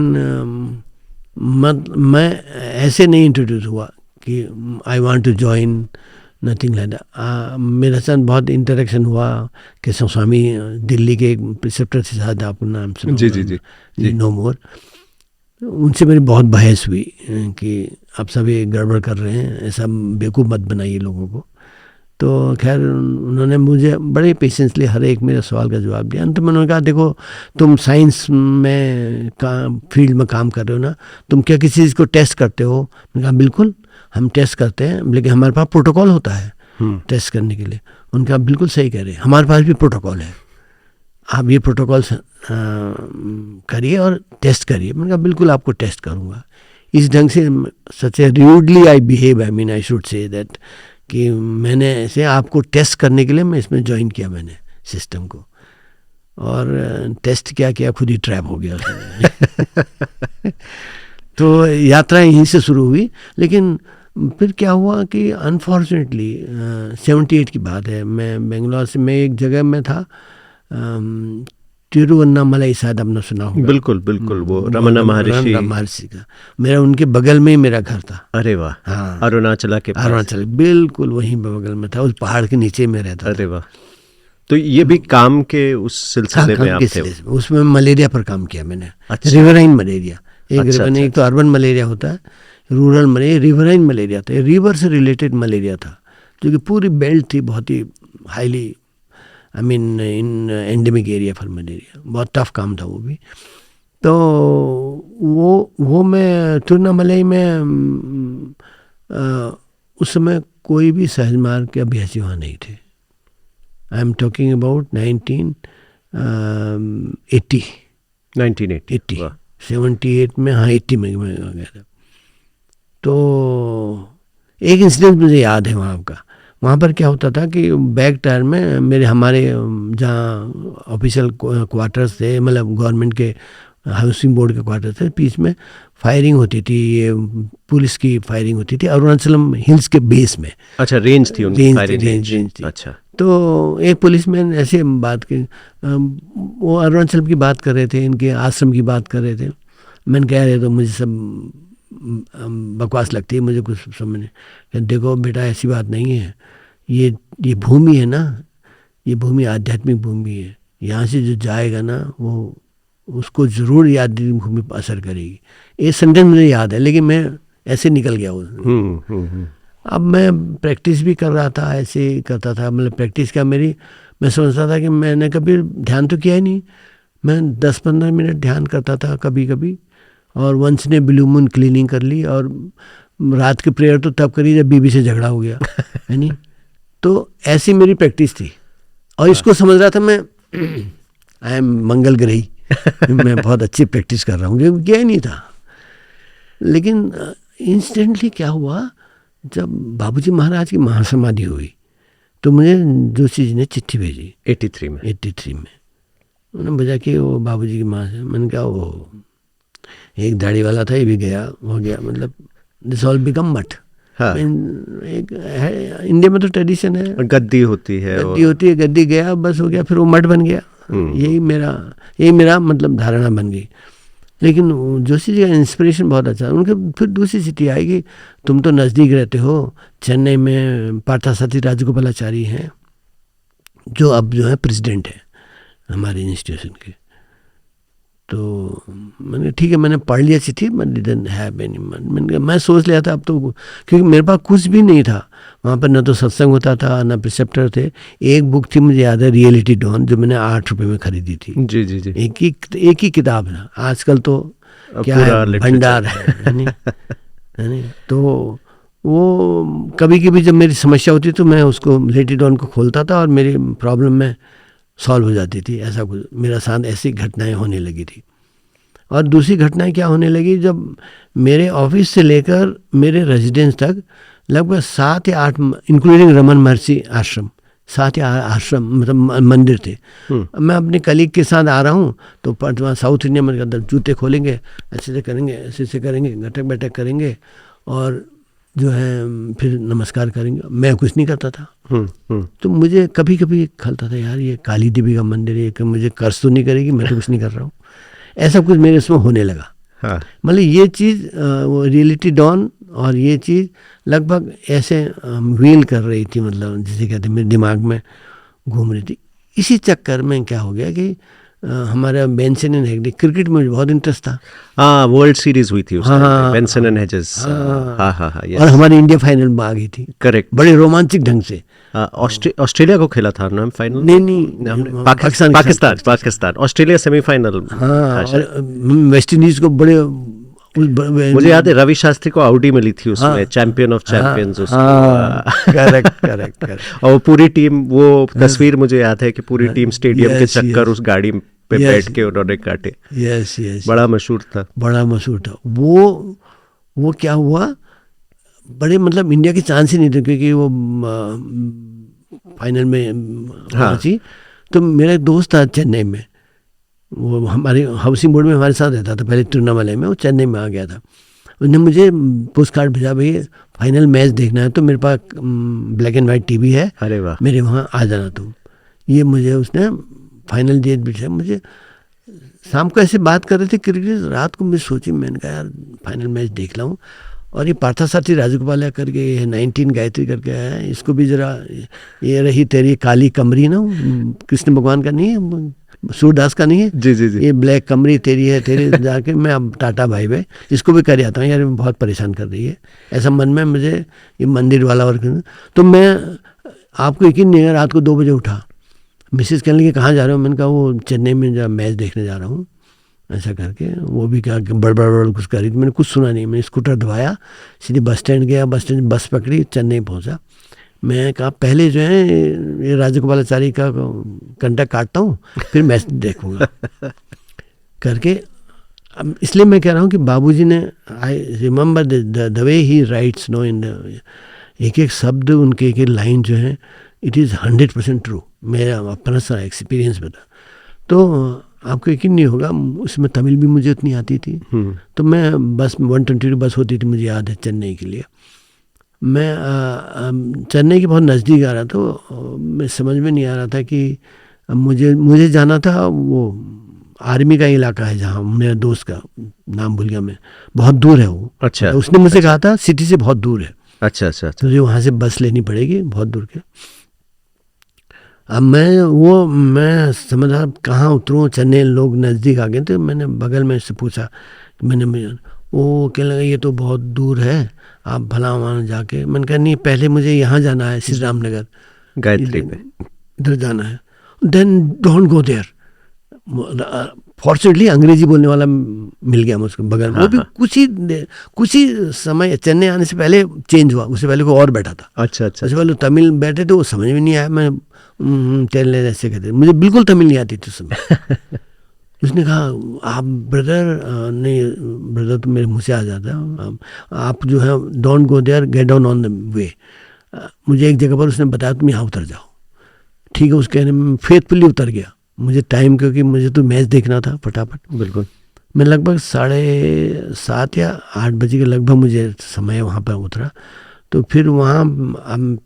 मैं ऐसे नहीं इंट्रोड्यूस हुआ कि I want to join, nothing like that. मेरे साथ बहुत इंटरेक्शन हुआ। केशव स्वामी दिल्ली के एक प्रिसेप्टर से, शायद आपको नाम सुना, जी नो मोर। उनसे मेरी बहुत बहस हुई कि आप सब ये गड़बड़ कर रहे हैं, ऐसा बेवकूफ़ मत बनाइए लोगों को। तो खैर उन्होंने मुझे बड़े पेशेंसली हर एक मेरे सवाल का जवाब दिया। अंत में उन्होंने कहा, देखो तुम साइंस में फील्ड में काम कर रहे हो ना, तुम क्या किसी चीज़ को टेस्ट करते हो? मैंने कहा बिल्कुल हम टेस्ट करते हैं, लेकिन हमारे पास प्रोटोकॉल होता है टेस्ट करने के लिए। उनका बिल्कुल सही कह रहे हैं, हमारे पास भी प्रोटोकॉल है, आप ये प्रोटोकॉल करिए और टेस्ट करिए। मैंने कहा बिल्कुल आपको टेस्ट करूँगा। इस ढंग से such a rudely I behave, I mean I should say that, कि मैंने ऐसे आपको टेस्ट करने के लिए मैं इसमें ज्वाइन किया मैंने सिस्टम को, और टेस्ट क्या किया, खुद ही ट्रैप हो गया। तो यात्रा यहीं से शुरू हुई। लेकिन फिर क्या हुआ कि अनफॉर्चुनेटली 78 की बात है, मैं बेंगलोर से, मैं एक जगह में था तिरुवन्नामलाई, शायद आपने सुना होगा। बिल्कुल बिल्कुल, वो रमना महर्षि का, मेरा उनके बगल में ही मेरा घर था। अरे वाह, हाँ, अरुणाचल के पास। अरुणाचल बिल्कुल वहीं बगल में था, उस पहाड़ के नीचे में रहता था। अरे वाह। तो ये भी काम के उस सिलसिले में आप थे? उसमें मलेरिया पर काम किया मैंने। अच्छा। रिवराइन मलेरिया, अच्छा। एक तो अर्बन मलेरिया होता है, रूरल मलेरिया, रिवराइन मलेरिया था, रिवर से रिलेटेड मलेरिया था, जो कि पूरी बेल्ट थी, बहुत ही highly, I mean in endemic area for malaria. बहुत टफ काम था वो भी। तो वो मैं तिरुवन्नामलाई में उस समय कोई भी सहज मार्ग के अभ्यासी वहाँ नहीं थे। आई एम टॉकिंग अबाउट 1980 78 में, हाँ 80 में मैं गया था। तो एक इंसिडेंट मुझे याद है वहाँ का। वहाँ पर क्या होता था कि बैक टायर में हमारे जहाँ ऑफिशियल क्वार्टर्स थे, मतलब गवर्नमेंट के हाउसिंग बोर्ड के क्वार्टर थे, बीच में फायरिंग होती थी, ये पुलिस की फायरिंग होती थी अरुणाचलम हिल्स के बेस में। अच्छा, रेंज थी उनकी, फायरिंग रेंज थी। अच्छा। तो एक पुलिसमैन ऐसे बात की, वो अरुणाचल की बात कर रहे थे, इनके आश्रम की बात कर रहे थे। मैंने कह रहे तो मुझे सब बकवास लगती है, मुझे कुछ समझ नहीं। देखो बेटा, ऐसी बात नहीं है, ये भूमि है ना, ये भूमि आध्यात्मिक भूमि है, यहाँ से जो जाएगा ना वो उसको ज़रूर ये आध्यात्मिक भूमि पर असर करेगी। ये सेंटेंस मुझे याद है, लेकिन मैं ऐसे निकल गया उसमें। अब मैं प्रैक्टिस भी कर रहा था, ऐसे ही करता था, मतलब प्रैक्टिस क्या मेरी, मैं सोचता था कि मैंने कभी ध्यान तो किया ही नहीं, मैं 10-15 मिनट ध्यान करता था कभी कभी, और वंस ने ब्लू मून क्लीनिंग कर ली, और रात की प्रेयर तो तब करी जब बीवी से झगड़ा हो गया है नहीं। तो ऐसी मेरी प्रैक्टिस थी, और इसको समझ रहा था मैं आई एम मंगल ग्रही मैं बहुत अच्छी प्रैक्टिस कर रहा हूँ, जो किया ही नहीं था। लेकिन इंस्टेंटली क्या हुआ, जब बाबूजी महाराज की महासमाधि हुई तो मुझे जोशी जी ने चिट्ठी भेजी 83 में। उन्होंने बोला कि वो बाबूजी की माँ से, मैंने कहा वो एक दाढ़ी वाला था, ये भी गया हो गया, मतलब दिस ऑल बिकम मठ। हाँ। एक है इंडिया में तो ट्रेडिशन है, गद्दी होती है, गद्दी गया बस हो गया, फिर वो मठ बन गया। यही मेरा मतलब धारणा बन गई। लेकिन जोशी जी का इंस्पिरेशन बहुत अच्छा। उनके फिर दूसरी चिट्ठी आई कि तुम तो नज़दीक रहते हो, चेन्नई में पार्थसारथी राजगोपालाचारी हैं, जो अब जो है प्रेसिडेंट है हमारे इंस्टीट्यूशन के। तो मैंने ठीक है, मैंने पढ़ लिया चिट्ठी, मैं सोच लिया था अब तो, क्योंकि मेरे पास कुछ भी नहीं था वहाँ पर, न तो सत्संग होता था न प्रिसेप्टर थे। एक बुक थी मुझे याद है, रियलिटी डॉन, जो मैंने 8 रुपये में खरीदी थी। जी जी जी। एक ही किताब था। आजकल तो क्या है, भंडार है नहीं। तो वो कभी कभी जब मेरी समस्या होती तो मैं उसको रियलिटी डॉन को खोलता था और मेरी प्रॉब्लम में सॉल्व हो जाती थी। ऐसा कुछ मेरा साथ ऐसी घटनाएं होने लगी थी। और दूसरी घटनाएं क्या होने लगी, जब मेरे ऑफिस से लेकर मेरे रेजिडेंस तक लगभग 7 या 8 इंक्लूडिंग रमन महर्षि आश्रम, 7 या 8 आश्रम मतलब मंदिर थे। मैं अपने कलीग के साथ आ रहा हूँ तो वहाँ साउथ इंडिया में अंदर जूते खोलेंगे, अच्छे से करेंगे, ऐसे से करेंगे, घटक बैठक करेंगे, और जो है फिर नमस्कार करेंगे। मैं कुछ नहीं करता था। तो मुझे कभी कभी खलता था, यार ये काली देवी का मंदिर है, कि मुझे कर्ज तो नहीं करेगी, मैं तो कुछ नहीं कर रहा हूँ। ऐसा कुछ मेरे उसमें होने लगा। हाँ। मतलब ये चीज़ वो रियलिटी डॉन और ये चीज़ लगभग ऐसे व्हील कर रही थी, मतलब जिसे कहते हैं मेरे दिमाग में घूम रही थी। इसी चक्कर में क्या हो गया कि हमारा बेंसन एंड हेगड़े, क्रिकेट में मुझे बहुत इंटरेस्ट था। हाँ, वर्ल्ड सीरीज हुई थी उस टाइम पे, बेंसन एंड हेजेस। हाँ, yes. और हमारी इंडिया फाइनल में आ गई थी। करेक्ट। बड़े रोमांचिक ढंग से। ऑस्ट्रेलिया को खेला था ना फाइनल? नहीं, पाकिस्तान। Australia semifinal. हाँ, और वेस्ट इंडीज को बड़े मुझे याद है रवि शास्त्री को आउडी मिली थी उसमें, चैंपियन ऑफ चैंपियंस उसको। करेक्ट। और पूरी टीम, वो तस्वीर मुझे याद है कि पूरी टीम स्टेडियम के चक्कर उस गाड़ी पे बैठ के उन्होंने काटे। यस बड़ा मशहूर था। वो क्या हुआ, बड़े मतलब इंडिया के चांस ही नहीं थे, क्योंकि वो फाइनल में पहुंची। तो मेरा एक दोस्त था चेन्नई में, वो हमारे हाउसिंग बोर्ड में हमारे साथ रहता था पहले, तिरुवन्नामलई में। वो चेन्नई में आ गया था। उसने मुझे पोस्ट कार्ड भेजा, भाई फाइनल मैच देखना है तो मेरे पास ब्लैक एंड वाइट टीवी है, अरे वाह, मेरे वहाँ आ जाना तुम। ये मुझे उसने फाइनल डेट भेजा। मुझे शाम को ऐसे बात कर रहे थे क्रिकेट, रात को मैं सोची, मैंने कहा यार फाइनल मैच देख लाऊं। और ये पार्थसारथी राजगोपाल करके 19 गायत्री करके आया है, इसको भी जरा, ये रही तेरी काली कमरी ना, कृष्ण भगवान का नहीं है, सूरदास का नहीं है जी जी जी, ये ब्लैक कमरी तेरी है, तेरे जाके मैं अब टाटा भाई भाई इसको भी कर आता हूँ, यार बहुत परेशान कर रही है। ऐसा मन में मुझे ये मंदिर वाला और, तो मैं आपको यकीन नहीं है, रात को 2 बजे उठा। मिसेस कहने लगी कहाँ जा रहे हो? मैंने कहा वो चेन्नई में जब मैच देखने जा रहा हूँ, ऐसा करके। वो भी क्या बड़ कुछ कर रही थी, मैंने कुछ सुना नहीं। मैंने स्कूटर दबाया, सीधे बस स्टैंड गया, बस स्टैंड बस पकड़ी, चेन्नई पहुँचा। मैं कहा पहले जो है ये राजगोपालाचारी का कंटक काटता हूँ, फिर मैच देखूँगा करके। अब इसलिए मैं कह रहा हूँ कि बाबूजी ने, I remember the way he writes no, इन एक एक शब्द उनके, एक एक लाइन जो है, इट इज़ 100% ट्रू। मेरा अपना सा एक्सपीरियंस बता। तो आपको यकीन नहीं होगा, उसमें तमिल भी मुझे उतनी आती थी। तो मैं बस 122 बस होती थी, मुझे याद है, चेन्नई के लिए। मैं चेन्नई के बहुत नज़दीक आ रहा था, तो मैं समझ में नहीं आ रहा था कि मुझे जाना था, वो आर्मी का इलाका है जहाँ मेरे दोस्त का नाम भूल गया मैं, बहुत दूर है वो। अच्छा, उसने मुझसे कहा था सिटी से बहुत दूर है। अच्छा अच्छा, तो मुझे वहाँ से बस लेनी पड़ेगी बहुत दूर के। अब मैं समझ रहा कहाँ उतरूँ, चेन्नई लोग नज़दीक आ गए थे। मैंने बगल में से पूछा, मुझे वो कहने लगा ये तो बहुत दूर है, आप भला वहाँ जाके। मैंने कहा नहीं, पहले मुझे यहाँ जाना है, श्री राम नगर गायत्री पे इधर जाना है। Then don't go there. Fortunately अंग्रेजी बोलने वाला मिल गया मुझको बगल में। वो भी कुछ ही समय, चेन्नई आने से पहले चेंज हुआ, उससे पहले कोई और बैठा था। अच्छा अच्छा, उससे पहले तमिल बैठे थे, वो समझ में नहीं आया। मैं चलने ऐसे कहते, मुझे बिल्कुल तमिल नहीं आती थी उस समय। उसने कहा आप ब्रदर, नहीं ब्रदर तो मेरे मुँह से आ जाता है, आप जो है don't go there, get down on the way. मुझे एक जगह पर उसने बताया तुम यहाँ उतर जाओ। ठीक है, उसके कहने में फेथफुली उतर गया। मुझे टाइम, क्योंकि मुझे तो मैच देखना था फटाफट। बिल्कुल। मैं लगभग 7:30 या 8 बजे के लगभग मुझे समय वहाँ पर उतरा। तो फिर वहाँ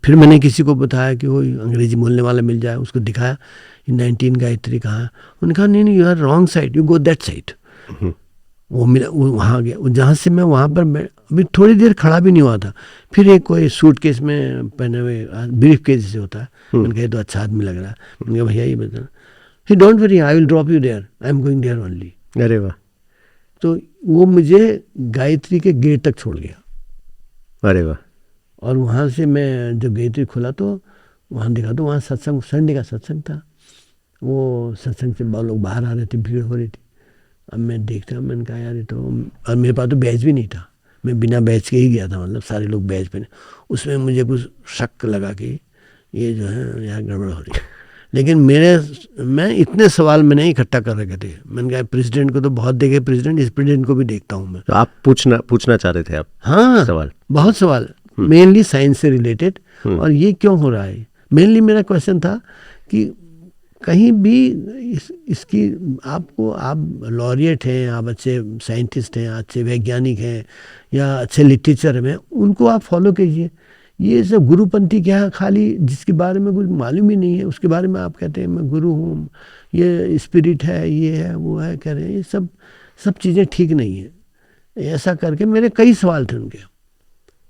फिर मैंने किसी को बताया कि वो अंग्रेजी बोलने वाला मिल जाए, उसको दिखाया 19 गायत्री कहाँ है। उन्होंने कहा नहीं you are wrong side, you go that side. वो मिला, वो वहाँ गया, जहाँ से मैं वहाँ पर अभी थोड़ी देर खड़ा भी नहीं हुआ था, फिर एक कोई सूट केस में पहने हुए, ब्रीफ केस जैसे होता है। मैंने कहा तो अच्छा आदमी लग रहा है। मैंने कहा भैया ये बता, he don't worry, I will drop you there, I am going there only. अरे वाह। तो वो मुझे गायत्री के गेट तक छोड़ गया। अरे वाह। और वहाँ से मैं जब गायत्री खुला तो वहाँ देखा, तो वहाँ सत्संग, संडे का सत्संग था। वो सत्संग से बहुत लोग बाहर आ रहे थे, भीड़ हो रही थी। अब मैं देखता, मैंने कहा यार ये तो, और मेरे पास तो बैच भी नहीं था, मैं बिना बैच के ही गया था, मतलब सारे लोग बैच पहने। उसमें मुझे कुछ शक लगा कि ये जो है यार गड़बड़ हो रही है। लेकिन मैं इतने सवाल मैंने इकट्ठा कर रखे थे। मैंने कहा प्रेसिडेंट को तो बहुत देखे, प्रेसिडेंट, इस प्रेसिडेंट को भी देखता हूँ मैं। तो आप पूछना चाह रहे थे आप? हाँ, सवाल, बहुत सवाल, मेनली साइंस से रिलेटेड। और ये क्यों हो रहा है, मेनली मेरा क्वेश्चन था कि कहीं भी इसकी आप लॉरिएट हैं, आप अच्छे साइंटिस्ट हैं, अच्छे वैज्ञानिक हैं, या अच्छे लिटरेचर में, उनको आप फॉलो कीजिए। ये सब गुरुपंथी क्या है, खाली जिसके बारे में कुछ मालूम ही नहीं है उसके बारे में आप कहते हैं मैं गुरु हूँ, ये स्पिरिट है, ये है, वो है, कह रहे हैं। ये सब चीज़ें ठीक नहीं है। ऐसा करके मेरे कई सवाल थे उनके।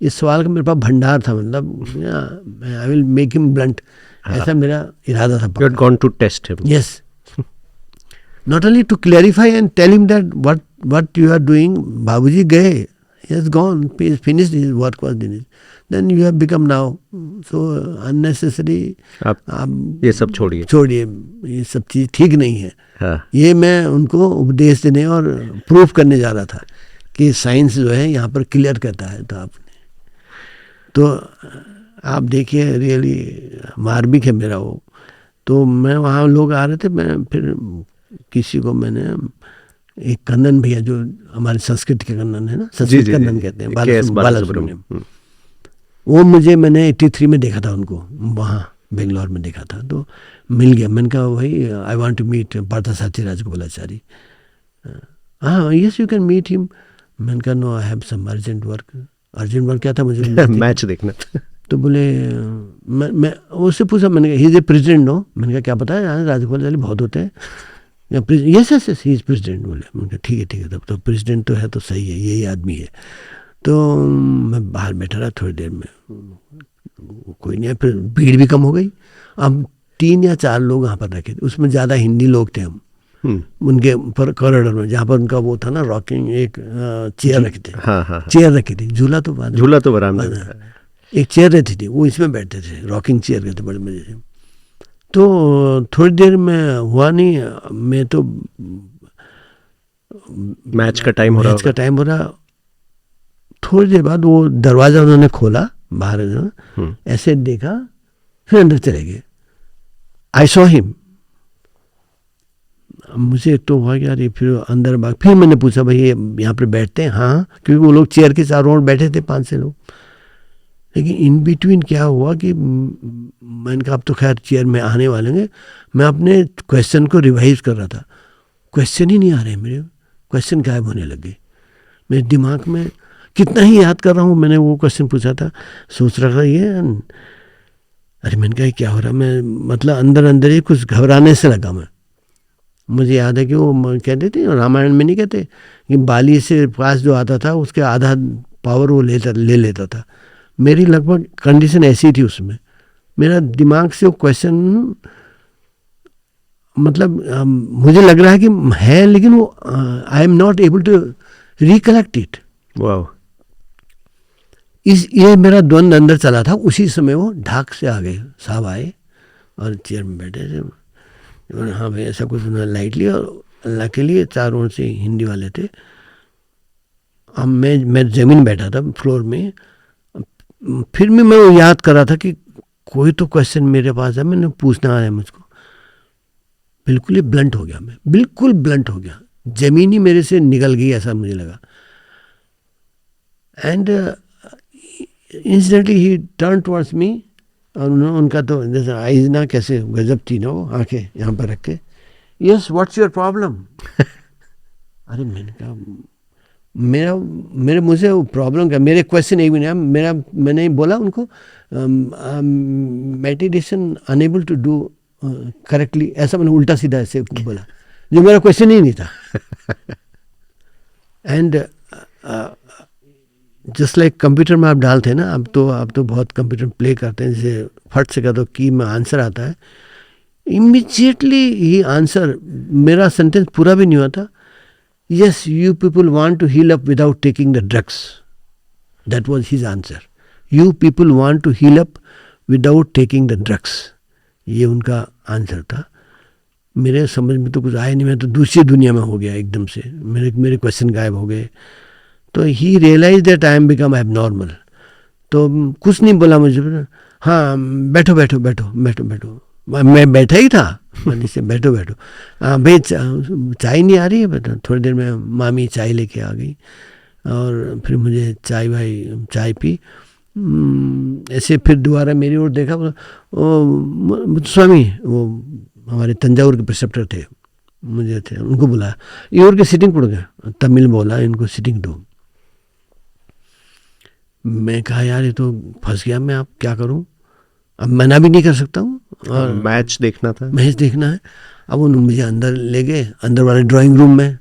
इस सवाल का मेरे पास भंडार था, मतलब I will make him blunt, ऐसा मेरा इरादा था। You had gone to test him. Yes. Not only to clarify and tell him that what you are doing, Babuji गए, he has gone, he has finished his work was finished. Then you have become now so unnecessary. आप ये सब छोड़िए, ये सब चीज़ ठीक नहीं है। हाँ। ये मैं उनको उपदेश देने और प्रूफ करने जा रहा था कि साइंस जो है यहाँ पर क्लियर करता है। तो आपने तो आप देखिए रियली मार्मिक है मेरा वो। तो मैं वहाँ लोग आ रहे थे, मैं फिर किसी को मैंने, एक कन्नन भैया जो हमारे संस्कृत के कन्नन है ना, संस्कृत कन्नन कहते हैं, बालासुब्रमण्यम, वो मैंने 83 में देखा था उनको, वहाँ बेंगलोर में देखा था। तो मिल गया, मैंने कहा भाई I want to meet Parthasarathy Rajagopalachari. हाँ, yes you can meet him. मैंने कहा no, I have some urgent work. Urgent work क्या था मुझे? मैच देखना। तो बोले, मैं उससे पूछा, मैंने कहा he is a president no? मैंने कहा क्या पता है, यहाँ राजगोपालाचारी बहुत होते हैं। Yes yes yes he is president. बोले, मैंने कहा ठीक है तब तो प्रेसिडेंट तो है, तो सही है, यही आदमी है। तो मैं बाहर बैठा रहा, थोड़ी देर में कोई नहीं है, फिर भीड़ भी कम हो गई। अब 3 या 4 लोग वहाँ पर रखे थे, उसमें ज़्यादा हिंदी लोग थे। हम उनके पर कॉरिडोर में, जहाँ पर उनका वो था ना रॉकिंग, एक चेयर रखी थी। हाँ। चेयर रखी थी, झूला तो बरामदा, एक चेयर रहती थी, वो इसमें बैठते थे, रॉकिंग चेयर कहते, बड़े मजे से। तो थोड़ी देर में हुआ नहीं, मैं तो मैच का टाइम हो रहा। थोड़ी देर बाद वो दरवाज़ा उन्होंने खोला, बाहर ऐसे देखा, फिर अंदर चले गए। I saw him. मुझे तो हुआ कि यार ये फिर अंदर भाग। फिर मैंने पूछा भाई ये यहाँ पर बैठते हैं? हाँ, क्योंकि वो लोग चेयर के चारों ओर बैठे थे, 5-6 लोग। लेकिन इन बिटवीन क्या हुआ कि मैंने कहा अब तो खैर चेयर में आने वाले हैं, मैं अपने क्वेश्चन को रिवाइज कर रहा था। क्वेश्चन ही नहीं आ रहे मेरे, क्वेश्चन गायब होने लगे मेरे दिमाग में। कितना ही याद कर रहा हूँ, मैंने वो क्वेश्चन पूछा था, सोच रहा था ये, अरे मैंने कहा क्या हो रहा है, मैं मतलब अंदर अंदर ही कुछ घबराने से लगा मैं। मुझे याद है कि वो कहते थे रामायण में नहीं कहते कि बाली से पास जो आता था उसके आधा पावर वो ले लेता था। मेरी लगभग कंडीशन ऐसी थी उसमें। मेरा दिमाग से वो क्वेश्चन मतलब मुझे लग रहा है कि है, लेकिन वो I am not able to recollect it. वाह। ये मेरा द्वंद अंदर चला था। उसी समय वो ढाक से आ गए, साहब आए और चेयर में बैठे थे। हाँ भाई ऐसा कुछ लाइटली, और अल्लाह के लिए चारों ओर से हिंदी वाले थे। अब मैं ज़मीन बैठा था फ्लोर में। फिर भी मैं वो याद कर रहा था कि कोई तो क्वेश्चन मेरे पास है, मैंने पूछना है मुझको। बिल्कुल ही ब्लंट हो गया मैं, बिल्कुल ब्लंट हो गया, ज़मीन ही मेरे से निकल गई ऐसा मुझे लगा। And incidentally he turn towards me, और उनका तो जैसे आईज ना कैसे गजब थी ना, वो आंखें यहाँ पर रख के, यस व्हाट्स योर प्रॉब्लम। अरे मैंने कहा मेरे मुझे वो प्रॉब्लम क्या, मेरे क्वेश्चन एक भी नहीं मेरा। मैंने बोला उनको meditation unable to do correctly, ऐसा मैंने उल्टा सीधा ऐसे बोला जो मेरा क्वेश्चन ही नहीं था। एंड जस्ट लाइक कंप्यूटर में आप डालते हैं ना, अब तो बहुत कंप्यूटर प्ले करते हैं, जैसे फट से का तो की में आंसर आता है, इमीडिएटली ही आंसर। मेरा सेंटेंस पूरा भी नहीं हुआ था, yes you people want to heal up without taking the drugs, that was his answer. You people want to heal up without taking the drugs, ये उनका आंसर था। मेरे समझ में तो कुछ आया नहीं, मैं तो दूसरी दुनिया में हो गया एकदम से, मेरे क्वेश्चन गायब हो गए। तो he realise that I am become abnormal. तो कुछ नहीं बोला मुझे, हाँ बैठो बैठो बैठो बैठो बैठो, मैं बैठा ही था, मैंने से बैठो बैठो। हाँ भाई चाय नहीं आ रही है बेटा, थोड़ी देर में मामी चाय लेके आ गई, और फिर मुझे चाय पी। ऐसे फिर दोबारा मेरी ओर देखा, वो स्वामी, वो हमारे तंजावुर के प्रिसेप्टर थे, मुझे थे, उनको बुलाया, ये और के सिटिंग पड़ गया, तमिल बोला, इनको सिटिंग दो। मैं कहा यार ये तो फंस गया मैं, अब क्या करूं, अब मना भी नहीं कर सकता हूँ, और मैच देखना था, मैच देखना है। अब उन्होंने मुझे अंदर ले गए, अंदर वाले ड्राइंग रूम में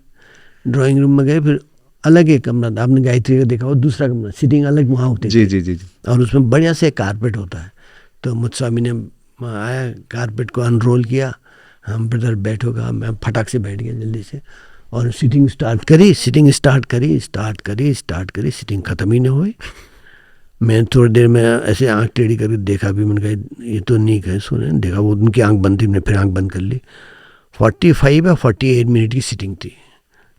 गए। फिर अलग एक कमरा था, आपने गायत्री का देखा, और दूसरा कमरा, सिटिंग अलग वहाँ होती जी जी जी, और उसमें बढ़िया से कारपेट होता है। तो मुझस्वामी ने आया, कारपेट को अनरोल किया, हम ब्रदर बैठो कहा, मैं फटाक से बैठ गया जल्दी से, और सिटिंग स्टार्ट करी, सिटिंग ख़त्म ही नहीं हुई। मैं थोड़ी देर में ऐसे आंख टेढ़ी करके देखा भी, मैंने कहा ये तो नहीं कहे सुने, देखा वो उनकी आंख बंद थी, मैंने फिर आंख बंद कर ली। 45 या 48 मिनट की सिटिंग थी,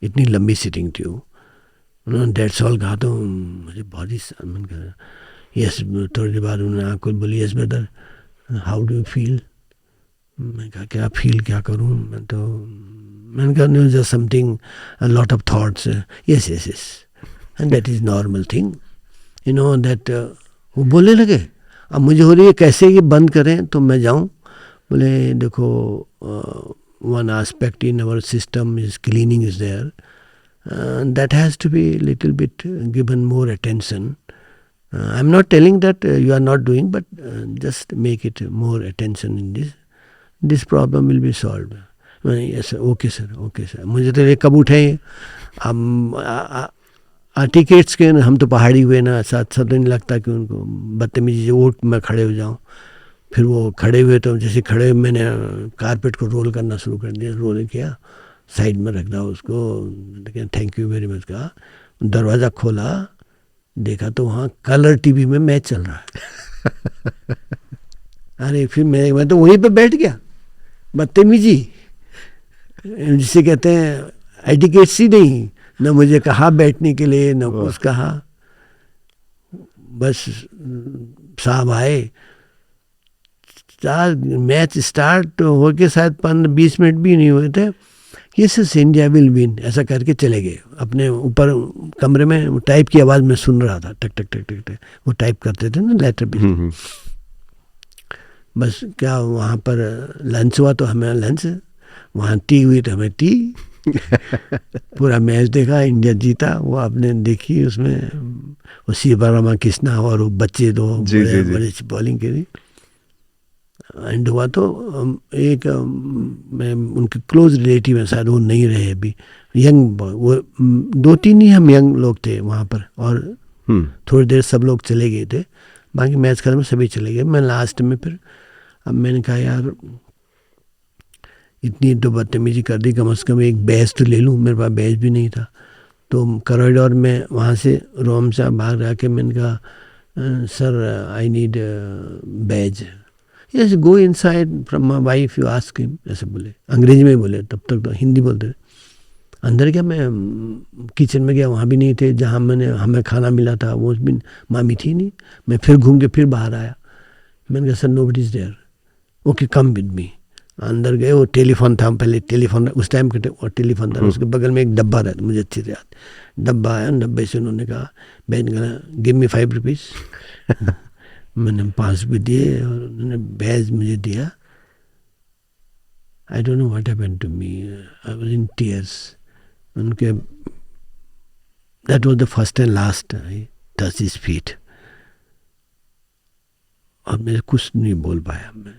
इतनी लंबी सिटिंग थी वो। उन्होंने डेट्स ऑल कहा तो मुझे बहुत ही मैंने कहा यस। थोड़ी देर बाद उन्होंने आँख को बोली, yes brother how do you feel. मैं कहा क्या फील क्या करूँ, मैंने कहा know just something lot of thoughts, yes and that is normal thing you know that. वो बोलने लगे, अब मुझे हो रही है कैसे ये बंद करें तो मैं जाऊं। बोले देखो one aspect in our system is cleaning is there, that has to be little bit given more attention. I am not telling that you are not doing, but just make it more attention in this problem will be solve. Yes okay sir. मुझे तो ये कब उठे, अब tickets के हम तो पहाड़ी हुए ना, साथ तो नहीं लगता कि उनको बदतमीजी से उठ मैं खड़े हो जाऊं। फिर वो खड़े हुए, तो जैसे खड़े मैंने कारपेट को रोल करना शुरू कर दिया, रोल किया, साइड में रख दिया उसको, थैंक यू वेरी मच कहा। दरवाज़ा खोला, देखा तो वहाँ कलर टीवी में मैच चल रहा है। अरे फिर मैं तो वहीं पे बैठ गया, बदतमीजी जिसे कहते हैं, एटिकेट्स ही नहीं, न मुझे कहा बैठने के लिए, न कुछ कहा। बस साहब आए, मैच स्टार्ट हो के शायद 15-20 मिनट भी नहीं हुए थे, यस इंडिया विल विन ऐसा करके चले गए। अपने ऊपर कमरे में टाइप की आवाज़ में सुन रहा था, टक टक टक टक टक, वो टाइप करते थे ना लेटर भी। बस क्या वहाँ पर लंच हुआ तो हमें लंच, वहाँ टी हुई तो हमें टी, पूरा मैच देखा, इंडिया जीता, वो आपने देखी, उसमें वो शिवा रामाकृष्णा और वो बच्चे दो बड़े बड़े बॉलिंग करी। एंड हुआ तो एक मैं उनके क्लोज रिलेटिव है, शायद वो नहीं रहे अभी, यंग, वो 2-3 ही हम यंग लोग थे वहाँ पर, और थोड़ी देर सब लोग चले गए थे, बाकी मैच खत्म सभी चले गए। मैं लास्ट में फिर, अब मैंने कहा यार इतनी तो बदतमीजी कर दी, कम से कम एक बैच तो ले लूँ, मेरे पास बैच भी नहीं था। तो कॉरिडोर में वहाँ से रोम से बाहर आके मैंने कहा sir I need batch. Yes go inside from my wife you ask him, ऐसे बोले, अंग्रेजी में बोले, तब तक तो हिंदी बोलते थे। अंदर क्या, मैं किचन में गया, वहाँ भी नहीं थे, जहाँ हमें खाना मिला था वो भी मामी थी नहीं। मैं फिर घूम के फिर बाहर आया, मैंने कहा sir nobody is there, okay come with me. अंदर गए, वो टेलीफोन था, पहले टेलीफोन उस टाइम के टेलीफोन था, उसके बगल में एक डब्बा रहता, मुझे अच्छी से याद, डब्बा आया, डब्बे से उन्होंने कहा बैन कहा गिव मी 5 रुपीज़। मैंने 5 रुपये दिए और उन्होंने बैज मुझे दिया। I don't know what happened to me, I was in tears. उनके that was the first and last I touch his feet, और मैं कुछ नहीं बोल पाया। मैं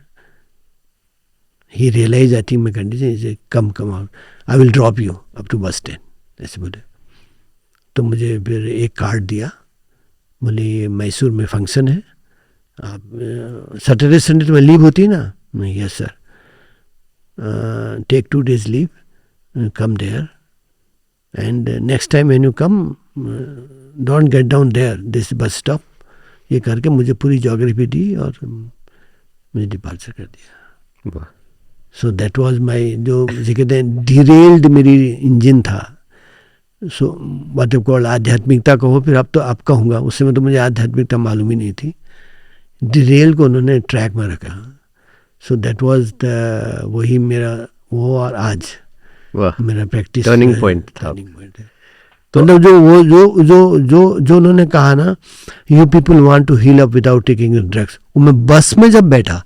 he realise I think my condition, इसे come out, I will drop you up to bus stand, ऐसे बोले। तो मुझे फिर एक कार्ड दिया, बोले ये मैसूर में फंक्शन है, आप सैटरडे संडे तो लीव होती है ना? नहीं, yes sir, take 2 days leave, come there, and next time when you come don't get down there, this bus stop. ये करके मुझे पूरी ज्योग्राफी दी और मुझे डिपार्चर कर दिया। सो दैट वाज माई, जो कहते हैं डिरेल्ड मेरी इंजन था। सो व्हाट यू कॉल आध्यात्मिकता कहो, फिर अब तो आप कहूँगा, उस समय तो मुझे आध्यात्मिकता मालूम ही नहीं थी। डिरेल को उन्होंने ट्रैक में रखा। सो दैट वाज द, वही मेरा वो, और आज मेरा प्रैक्टिस टर्निंग पॉइंट था। तो मतलब जो उन्होंने कहा ना, you people want to heal up without taking drugs, मैं बस में जब बैठा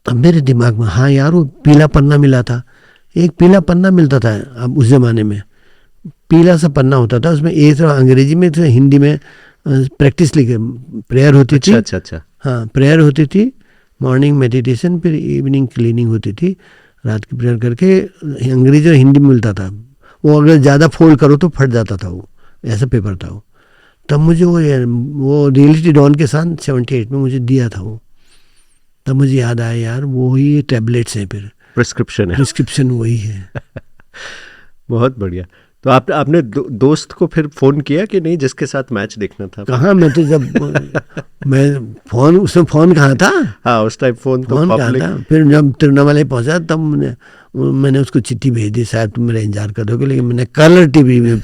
तब मेरे दिमाग में, हाँ यार वो पीला पन्ना मिला था, एक पीला पन्ना मिलता था। अब उस ज़माने में पीला सा पन्ना होता था, उसमें एक अंग्रेजी में तो हिंदी में प्रैक्टिस लिखे, प्रेयर होती थी। अच्छा। हाँ, प्रेयर होती थी, मॉर्निंग मेडिटेशन, फिर इवनिंग क्लीनिंग होती थी, रात की प्रेयर करके अंग्रेजी और हिंदी में मिलता था। वो अगर ज़्यादा फोल्ड करो तो फट जाता था, वो ऐसा पेपर था वो। तब मुझे वो रियलिटी डॉन के साथ 78 में मुझे दिया था वो। तब मुझे याद आया यार वो ही टैबलेट्स हैं, फिर प्रिस्क्रिप्शन वही है। बहुत बढ़िया। तो आपने दोस्त को फिर फ़ोन किया कि नहीं, जिसके साथ मैच देखना था? कहाँ, मैं तो जब मैं फ़ोन, उसमें फ़ोन कहाँ था? हाँ, उस टाइम फ़ोन तो पब्लिक था। फिर जब तिरुवन्नामलाई पहुँचा तब मैंने उसको चिट्ठी भेज दी, शायद तुम मेरा इंतजार करोगे, लेकिन मैंने कलर टीवी में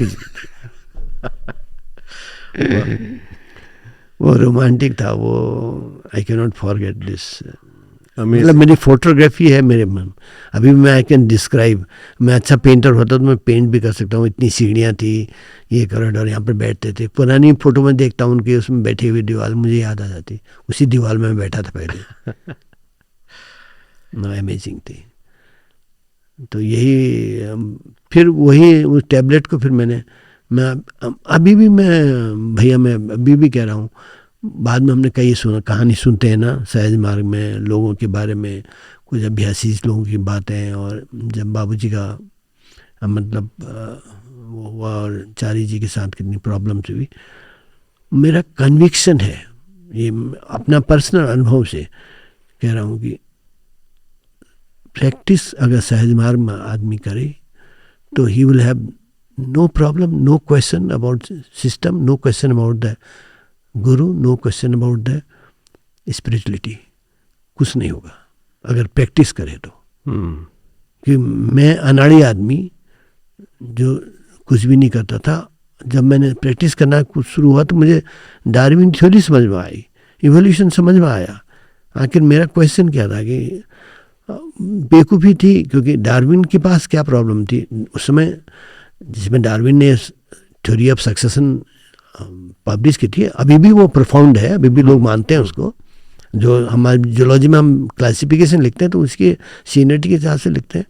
वो रोमांटिक था वो, I can not forget this. मतलब मेरी फोटोग्राफी है मेरे मन, अभी मैं आई कैन डिस्क्राइब। मैं अच्छा पेंटर होता तो मैं पेंट भी कर सकता हूँ। इतनी सीढ़ियाँ थी, ये कॉरिडोर, यहाँ पर बैठते थे। पुरानी फोटो में देखता हूँ उनकी, उसमें बैठी हुई दीवार मुझे याद आ जाती, उसी दीवार में मैं बैठा था पहले। अमेजिंग थी। तो यही, फिर वही उस टैबलेट को फिर मैं अभी भी मैं अभी भी कह रहा हूँ, बाद में हमने कई कहानी सुनते हैं ना सहज मार्ग में, लोगों के बारे में, कुछ अभ्यासी लोगों की बातें, और जब बाबूजी का मतलब वो हुआ और चारी जी के साथ कितनी प्रॉब्लम्स हुई। मेरा कन्विक्शन है, ये अपना पर्सनल अनुभव से कह रहा हूँ कि प्रैक्टिस अगर सहज मार्ग में आदमी करे तो he will have no problem, no question about system, no question about the guru, no question about the spirituality. कुछ नहीं होगा अगर प्रैक्टिस करे तो। कि मैं अनाड़ी आदमी जो कुछ भी नहीं करता था, जब मैंने प्रैक्टिस करना कुछ शुरू हुआ तो मुझे डार्विन थ्योरी समझ में आई, इवोल्यूशन समझ में आया। आखिर मेरा क्वेश्चन क्या था कि बेवकूफ़ी थी, क्योंकि डार्विन के पास क्या प्रॉब्लम थी उस समय, जिसमें डार्विन ने थ्योरी ऑफ सक्सेशन पब्लिश की थी, अभी भी वो प्रोफाउंड है, अभी भी लोग मानते हैं उसको, जो हमारी जियोलॉजी में हम क्लासिफिकेशन लिखते हैं तो उसके सीनियरिटी के हिसाब से लिखते हैं,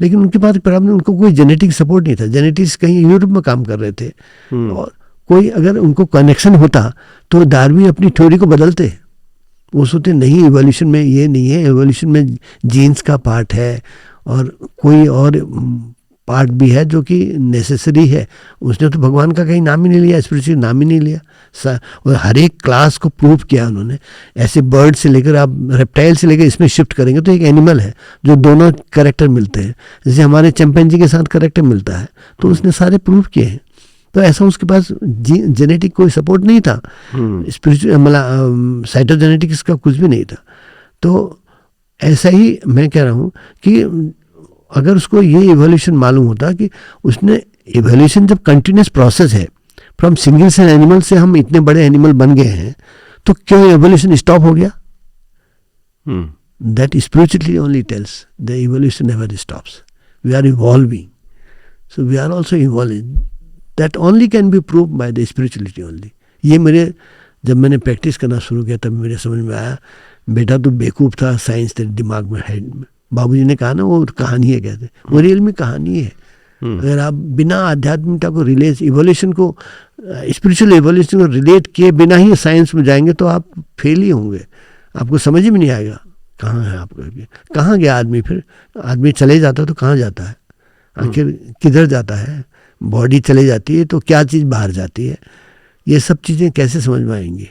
लेकिन उनके पास प्रॉब्लम, उनको कोई जेनेटिक सपोर्ट नहीं था। जेनेटिक्स कहीं यूरोप में काम कर रहे थे, और कोई अगर उनको कनेक्शन होता तो डार्विन अपनी थ्योरी को बदलते। वो सोचते नहीं, इवोल्यूशन में ये नहीं है, इवोल्यूशन में जीन्स का पार्ट है और कोई और पार्ट भी है जो कि नेसेसरी है। उसने तो भगवान का कहीं नाम ही नहीं लिया, स्पिरिचुअल नाम ही नहीं लिया, और हर एक क्लास को प्रूव किया उन्होंने। ऐसे बर्ड से लेकर आप रेप्टाइल से लेकर इसमें शिफ्ट करेंगे तो एक एनिमल है जो दोनों कैरेक्टर मिलते हैं, जैसे हमारे चिंपैंजी के साथ कैरेक्टर मिलता है, तो उसने सारे प्रूव किए हैं। तो ऐसा उसके पास जेनेटिक कोई सपोर्ट नहीं था, स्पिरिचुअल मतलब साइटोजेनेटिक्स का कुछ भी नहीं था। तो ऐसा ही मैं कह रहा हूँ कि अगर उसको ये इवोल्यूशन मालूम होता कि उसने इवोल्यूशन जब कंटिन्यूस प्रोसेस है, फ्रॉम सिंगल सेल एनिमल से हम इतने बड़े एनिमल बन गए हैं, तो क्यों इवोल्यूशन स्टॉप हो गया? That spiritually only tells the evolution never stops, we are evolving, so we are also evolving, that only can be prove by the spirituality only. ये मेरे जब मैंने प्रैक्टिस करना शुरू किया तब मेरे समझ में आया, बेटा तू बेवकूफ़ था, साइंस तेरे दिमाग में हेड में। बाबूजी ने कहा ना वो कहानी है, कहते वो रियल में कहानी है। अगर आप बिना आध्यात्मिकता को रिलेट, इवोल्यूशन को, स्पिरिचुअल इवोल्यूशन को रिलेट किए बिना ही साइंस में जाएंगे तो आप फेल ही होंगे, आपको समझ में नहीं आएगा कहाँ है आपका, कहाँ गया आदमी। फिर आदमी चले जाता है तो कहाँ जाता है, आखिर किधर जाता है? बॉडी चले जाती है तो क्या चीज़ बाहर जाती है, ये सब चीज़ें कैसे समझ में आएंगी?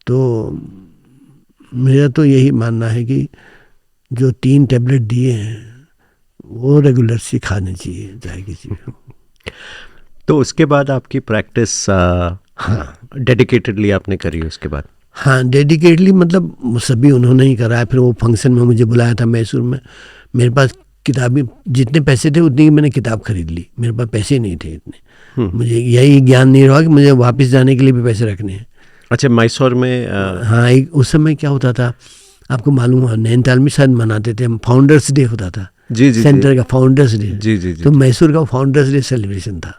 तो मेरा तो यही मानना है कि जो 3 टैबलेट दिए हैं वो रेगुलर से खाने चाहिए, चाहे किसी को। तो उसके बाद आपकी प्रैक्टिस डेडिकेटेडली आपने करी उसके बाद? हाँ, डेडिकेटली मतलब सभी उन्होंने ही कराया। फिर वो फंक्शन में मुझे बुलाया था मैसूर में, मेरे पास किताबें जितने पैसे थे उतनी मैंने किताब खरीद ली, मेरे पास पैसे नहीं थे इतने। मुझे यही ज्ञान नहीं रहा कि मुझे वापस जाने के लिए भी पैसे रखने हैं। अच्छा, मैसूर में हाँ, उस समय क्या होता था आपको मालूम है, नैनीताल में शायद मनाते थे हम, फाउंडर्स डे होता था। जी जी, सेंटर का फाउंडर्स डे। जी जी जी। तो मैसूर का फाउंडर्स डे सेलिब्रेशन था।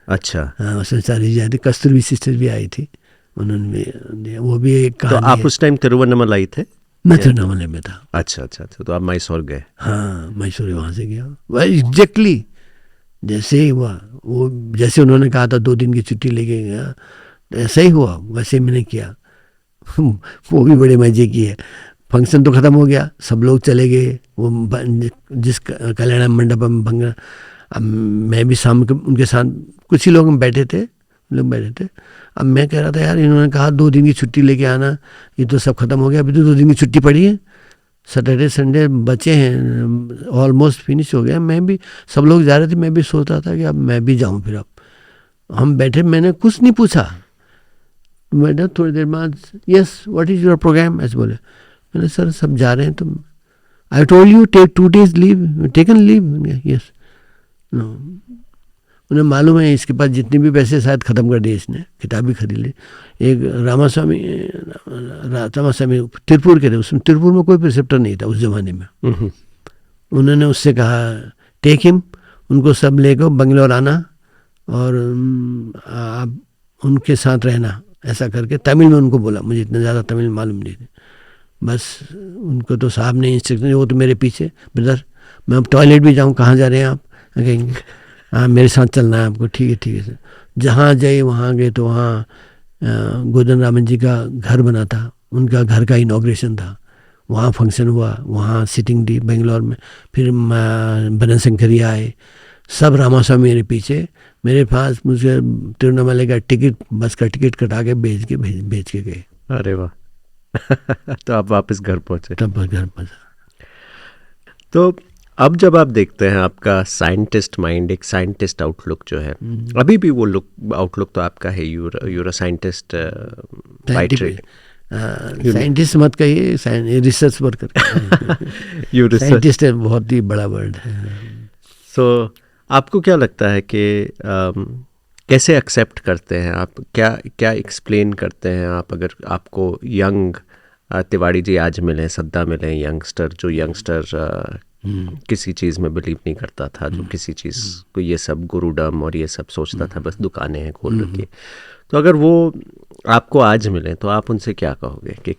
अच्छा। हाँ, उसमें सारी जाए थी, कस्तूरबी सिस्टर भी आई थी, उन्होंने भी, वो भी एक तो आप उस टाइम तिरुवन्नमलाई थे? मैं तिरुवन्नमलाई में था। अच्छा अच्छा अच्छा, तो आप मैसूर गए? हाँ, मैसूर वहाँ से गया, वह एग्जैक्टली जैसे ही हुआ, वो जैसे उन्होंने कहा था 2 दिन की छुट्टी लेके गया, ऐसा ही हुआ, वैसे मैंने किया। वो भी बड़े मजे की है। फंक्शन तो ख़त्म हो गया, सब लोग चले गए, वो जिस कल्याण मंडप में भंगा, अब मैं भी शाम को उनके साथ कुछ ही लोग बैठे थे, अब मैं कह रहा था यार इन्होंने कहा 2 दिन की छुट्टी लेके आना, ये तो सब खत्म हो गया, अभी तो 2 दिन की छुट्टी पड़ी है, सैटरडे संडे बचे हैं, ऑलमोस्ट फिनिश हो गया। मैं भी, सब लोग जा रहे थे, मैं भी सोच रहा था कि अब मैं भी जाऊँ। फिर अब हम बैठे, मैंने कुछ नहीं पूछा, मैंने थोड़ी देर बाद yes what is your programme ऐसे बोले। मैंने सर सब जा रहे हैं, तो I told you take 2 days leave, taken leave, yes no. उन्हें मालूम है इसके पास जितने भी पैसे शायद ख़त्म कर दिए इसने, किताब भी खरीद ली। एक रामास्वामी तिरुपुर के थे, उसमें तिरुपुर में कोई प्रिसेप्टर नहीं था उस ज़माने में। उन्होंने उससे कहा टेक हिम, उनको सब लेकर बंगलोर आना और आप उनके साथ रहना, ऐसा करके तमिल में उनको बोला। मुझे इतना ज़्यादा तमिल मालूम नहीं थी, बस उनको तो साहब ने इंस्ट्रक्शन, वो तो मेरे पीछे, ब्रदर मैं अब टॉयलेट भी जाऊँ, कहाँ जा रहे हैं आप? कहेंगे हाँ मेरे साथ चलना है आपको, ठीक है सर। जहाँ जाए वहाँ गए तो वहाँ गोदन रामन जी का घर बना था, उनका घर का इनॉग्रेशन था, वहाँ फंक्शन हुआ, वहाँ सिटिंग दी बेंगलोर में। फिर बनन शंकरी आए, सब रामास्वामी मेरे पीछे, मेरे पास मुझे तिरुवन्नमलाई का टिकट, बस का टिकट कटा के भेज के गए। अरे वाह। तो आप वापस घर पहुँचे? तब घर पहुँचा। तो अब जब आप देखते हैं आपका साइंटिस्ट माइंड, एक साइंटिस्ट आउटलुक जो है, अभी भी वो आउटलुक तो आपका है, you're a scientist by trade. Scientist मत कहिए, रिसर्च वर्कर। साइंटिस्ट है बहुत ही बड़ा वर्ड है। सो आपको क्या लगता है कि कैसे एक्सेप्ट करते हैं आप, क्या एक्सप्लेन करते हैं आप, अगर आपको यंग तिवारी जी आज मिले, सद्दा मिले, यंगस्टर किसी चीज़ में बिलीव नहीं करता था, जो किसी चीज़ को ये सब गुरुडम और ये सब सोचता था बस दुकानें हैं खोल रखी, तो अगर वो आपको आज मिले तो आप उनसे क्या कहोगे कि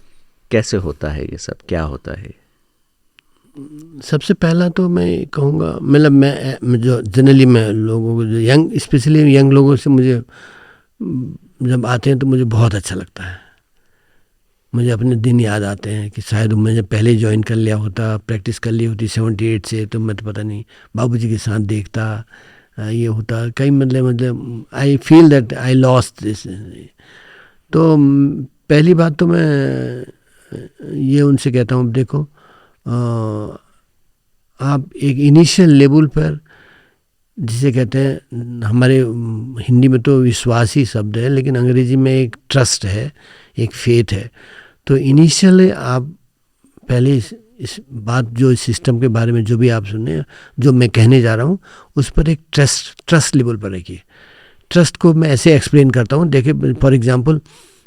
कैसे होता है ये सब, क्या होता है? सबसे पहला तो मैं कहूँगा, मतलब मैं जो जनरली मैं लोगों को, जो यंग, स्पेशली यंग लोगों से मुझे जब आते हैं तो मुझे बहुत अच्छा लगता है। मुझे अपने दिन याद आते हैं कि शायद मैंने पहले ज्वाइन कर लिया होता, प्रैक्टिस कर ली होती 78 से, तो मैं तो पता नहीं बाबूजी के साथ देखता, ये होता कई, मतलब I feel that I lost this. तो पहली बात तो मैं ये उनसे कहता हूँ, देखो आप एक इनिशियल लेवल पर, जिसे कहते हैं, हमारे हिंदी में तो विश्वास ही शब्द है, लेकिन अंग्रेजी में एक ट्रस्ट है, एक फेथ है। तो इनिशियल आप पहले इस बात, जो इस सिस्टम के बारे में जो भी आप सुने, जो मैं कहने जा रहा हूँ, उस पर एक ट्रस्ट लेवल पर रखिए। ट्रस्ट को मैं ऐसे एक्सप्लेन करता हूँ, देखिए फॉर एग्जांपल,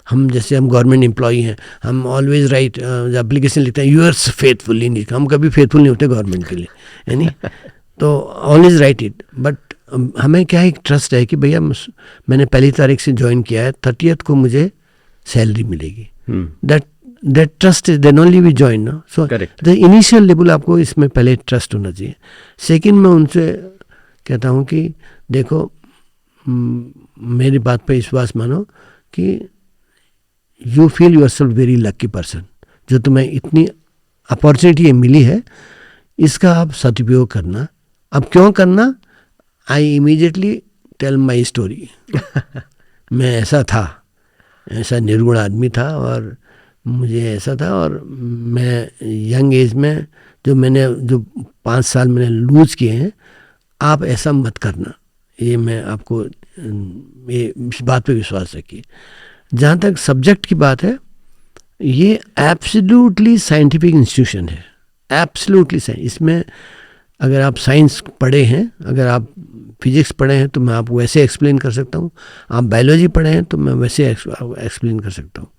हम गवर्नमेंट एम्प्लॉई हैं, हम ऑलवेज राइट एप्लीकेशन लिखते हैं, यूअर्स फेथफुल इन इट, हम कभी फेथफुल नहीं होते गवर्नमेंट के लिए, है नहीं। तो ऑलवेज राइट इट, बट हमें क्या एक ट्रस्ट है कि भैया मैंने पहली तारीख से ज्वाइन किया है, 30th को मुझे सैलरी मिलेगी। That trust is then only we join ना। सो द इनिशियल लेवल आपको इसमें पहले ट्रस्ट होना चाहिए। सेकंड, मैं उनसे कहता हूँ कि देखो, मेरी बात पे विश्वास मानो कि you feel yourself very lucky person, जो तुम्हें इतनी अपॉर्चुनिटी मिली है, इसका आप सदुपयोग करना। अब क्यों करना? I immediately tell my story. मैं ऐसा था, ऐसा निर्गुण आदमी था, और मुझे ऐसा था, और मैं यंग एज में जो 5 साल मैंने लूज़ किए हैं, आप ऐसा मत करना। ये मैं आपको, ये इस बात पे विश्वास रखिए। जहाँ तक सब्जेक्ट की बात है, ये एब्सोल्युटली साइंटिफिक इंस्टीट्यूशन है, एब्सोल्युटली साइंस। इसमें अगर आप साइंस पढ़े हैं, अगर आप फिजिक्स पढ़े हैं, तो मैं आपको वैसे एक्सप्लेन कर सकता हूँ। आप बायोलॉजी पढ़े हैं तो मैं वैसे एक्सप्लेन कर सकता हूँ।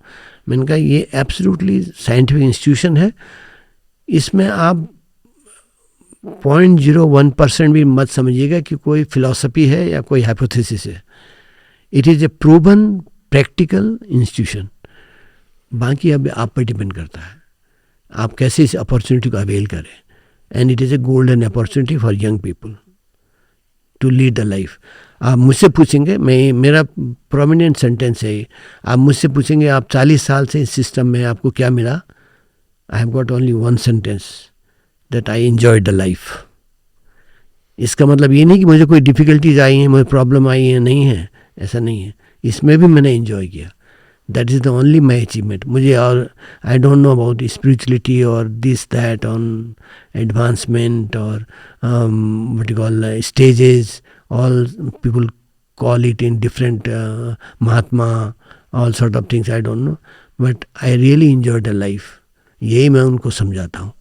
मैंने कहा ये एब्सोल्युटली साइंटिफिक इंस्टीट्यूशन है, इसमें आप 0.01% भी मत समझिएगा कि कोई फिलॉसफी है या कोई हाइपोथेसिस है। It is A proven practical institution. बाकी अब आप पर डिपेंड करता है, आप कैसे इस अपॉर्चुनिटी को अवेल करें। And it is a golden opportunity for young people to lead the life. आप मुझसे पूछेंगे, मेरा प्रोमिनेंट सेंटेंस है ये, आप मुझसे पूछेंगे आप 40 साल से इस सिस्टम में आपको क्या मिला? I have got only one sentence, that I enjoyed the life. इसका मतलब ये नहीं कि मुझे कोई डिफ़िकल्टीज आई हैं, मुझे प्रॉब्लम आई है, नहीं है, ऐसा नहीं है। इसमें भी मैंने एंजॉय किया। That is the only my achievement. मुझे, और आई डोंट नो अबाउट स्पिरिचुअलिटी और दिस दैट ऑन एडवांसमेंट और what you call stages, all people call it in different Mahatma, all sort of things, I don't know, but I really enjoyed the life. यही मैं उनको समझाता हूँ।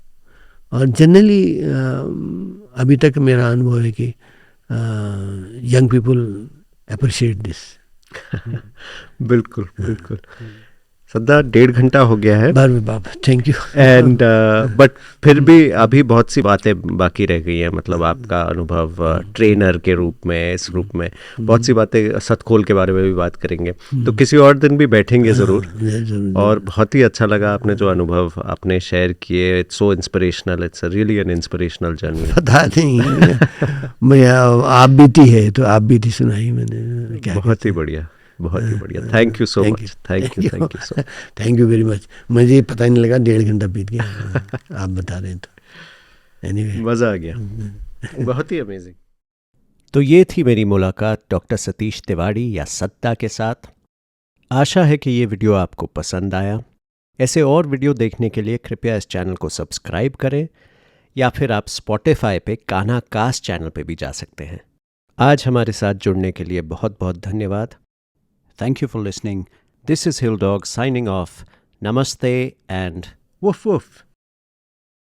और generally अभी तक मेरा अनुभव है कि यंग पीपल अप्रिशिएट दिस। बिल्कुल बिल्कुल। सदा 1.5 घंटा हो गया है। बाबा थैंक यू। एंड बट फिर भी अभी बहुत सी बातें बाकी रह गई हैं, मतलब आपका अनुभव ट्रेनर के रूप में, इस रूप में बहुत सी बातें, सतखोल के बारे में भी बात करेंगे, तो किसी और दिन भी बैठेंगे ज़रूर। और बहुत ही अच्छा लगा आपने जो अनुभव आपने शेयर किए। It's so inspirational, it's really an inspirational journey. पता नहीं मैं आप बीती है तो आप बीती सुनाई मैंने, क्या बहुत ही बढ़िया, बहुत ही बढ़िया। Thank you so much. Thank you so, thank you very much. मुझे पता ही नहीं लगा 1.5 घंटा बीत गया। आप बता रहे हैं तो एनीवे मज़ा आ गया, बहुत ही अमेजिंग। तो ये थी मेरी मुलाकात डॉक्टर सतीश तिवारी या सत्ता के साथ। आशा है कि ये वीडियो आपको पसंद आया। ऐसे और वीडियो देखने के लिए कृपया इस चैनल को सब्सक्राइब करें, या फिर आप स्पॉटिफाई पे कान्हा कास्ट चैनल पे भी जा सकते हैं। आज हमारे साथ जुड़ने के लिए बहुत बहुत धन्यवाद। Thank you for listening. This is Hill Dog signing off. Namaste and woof woof.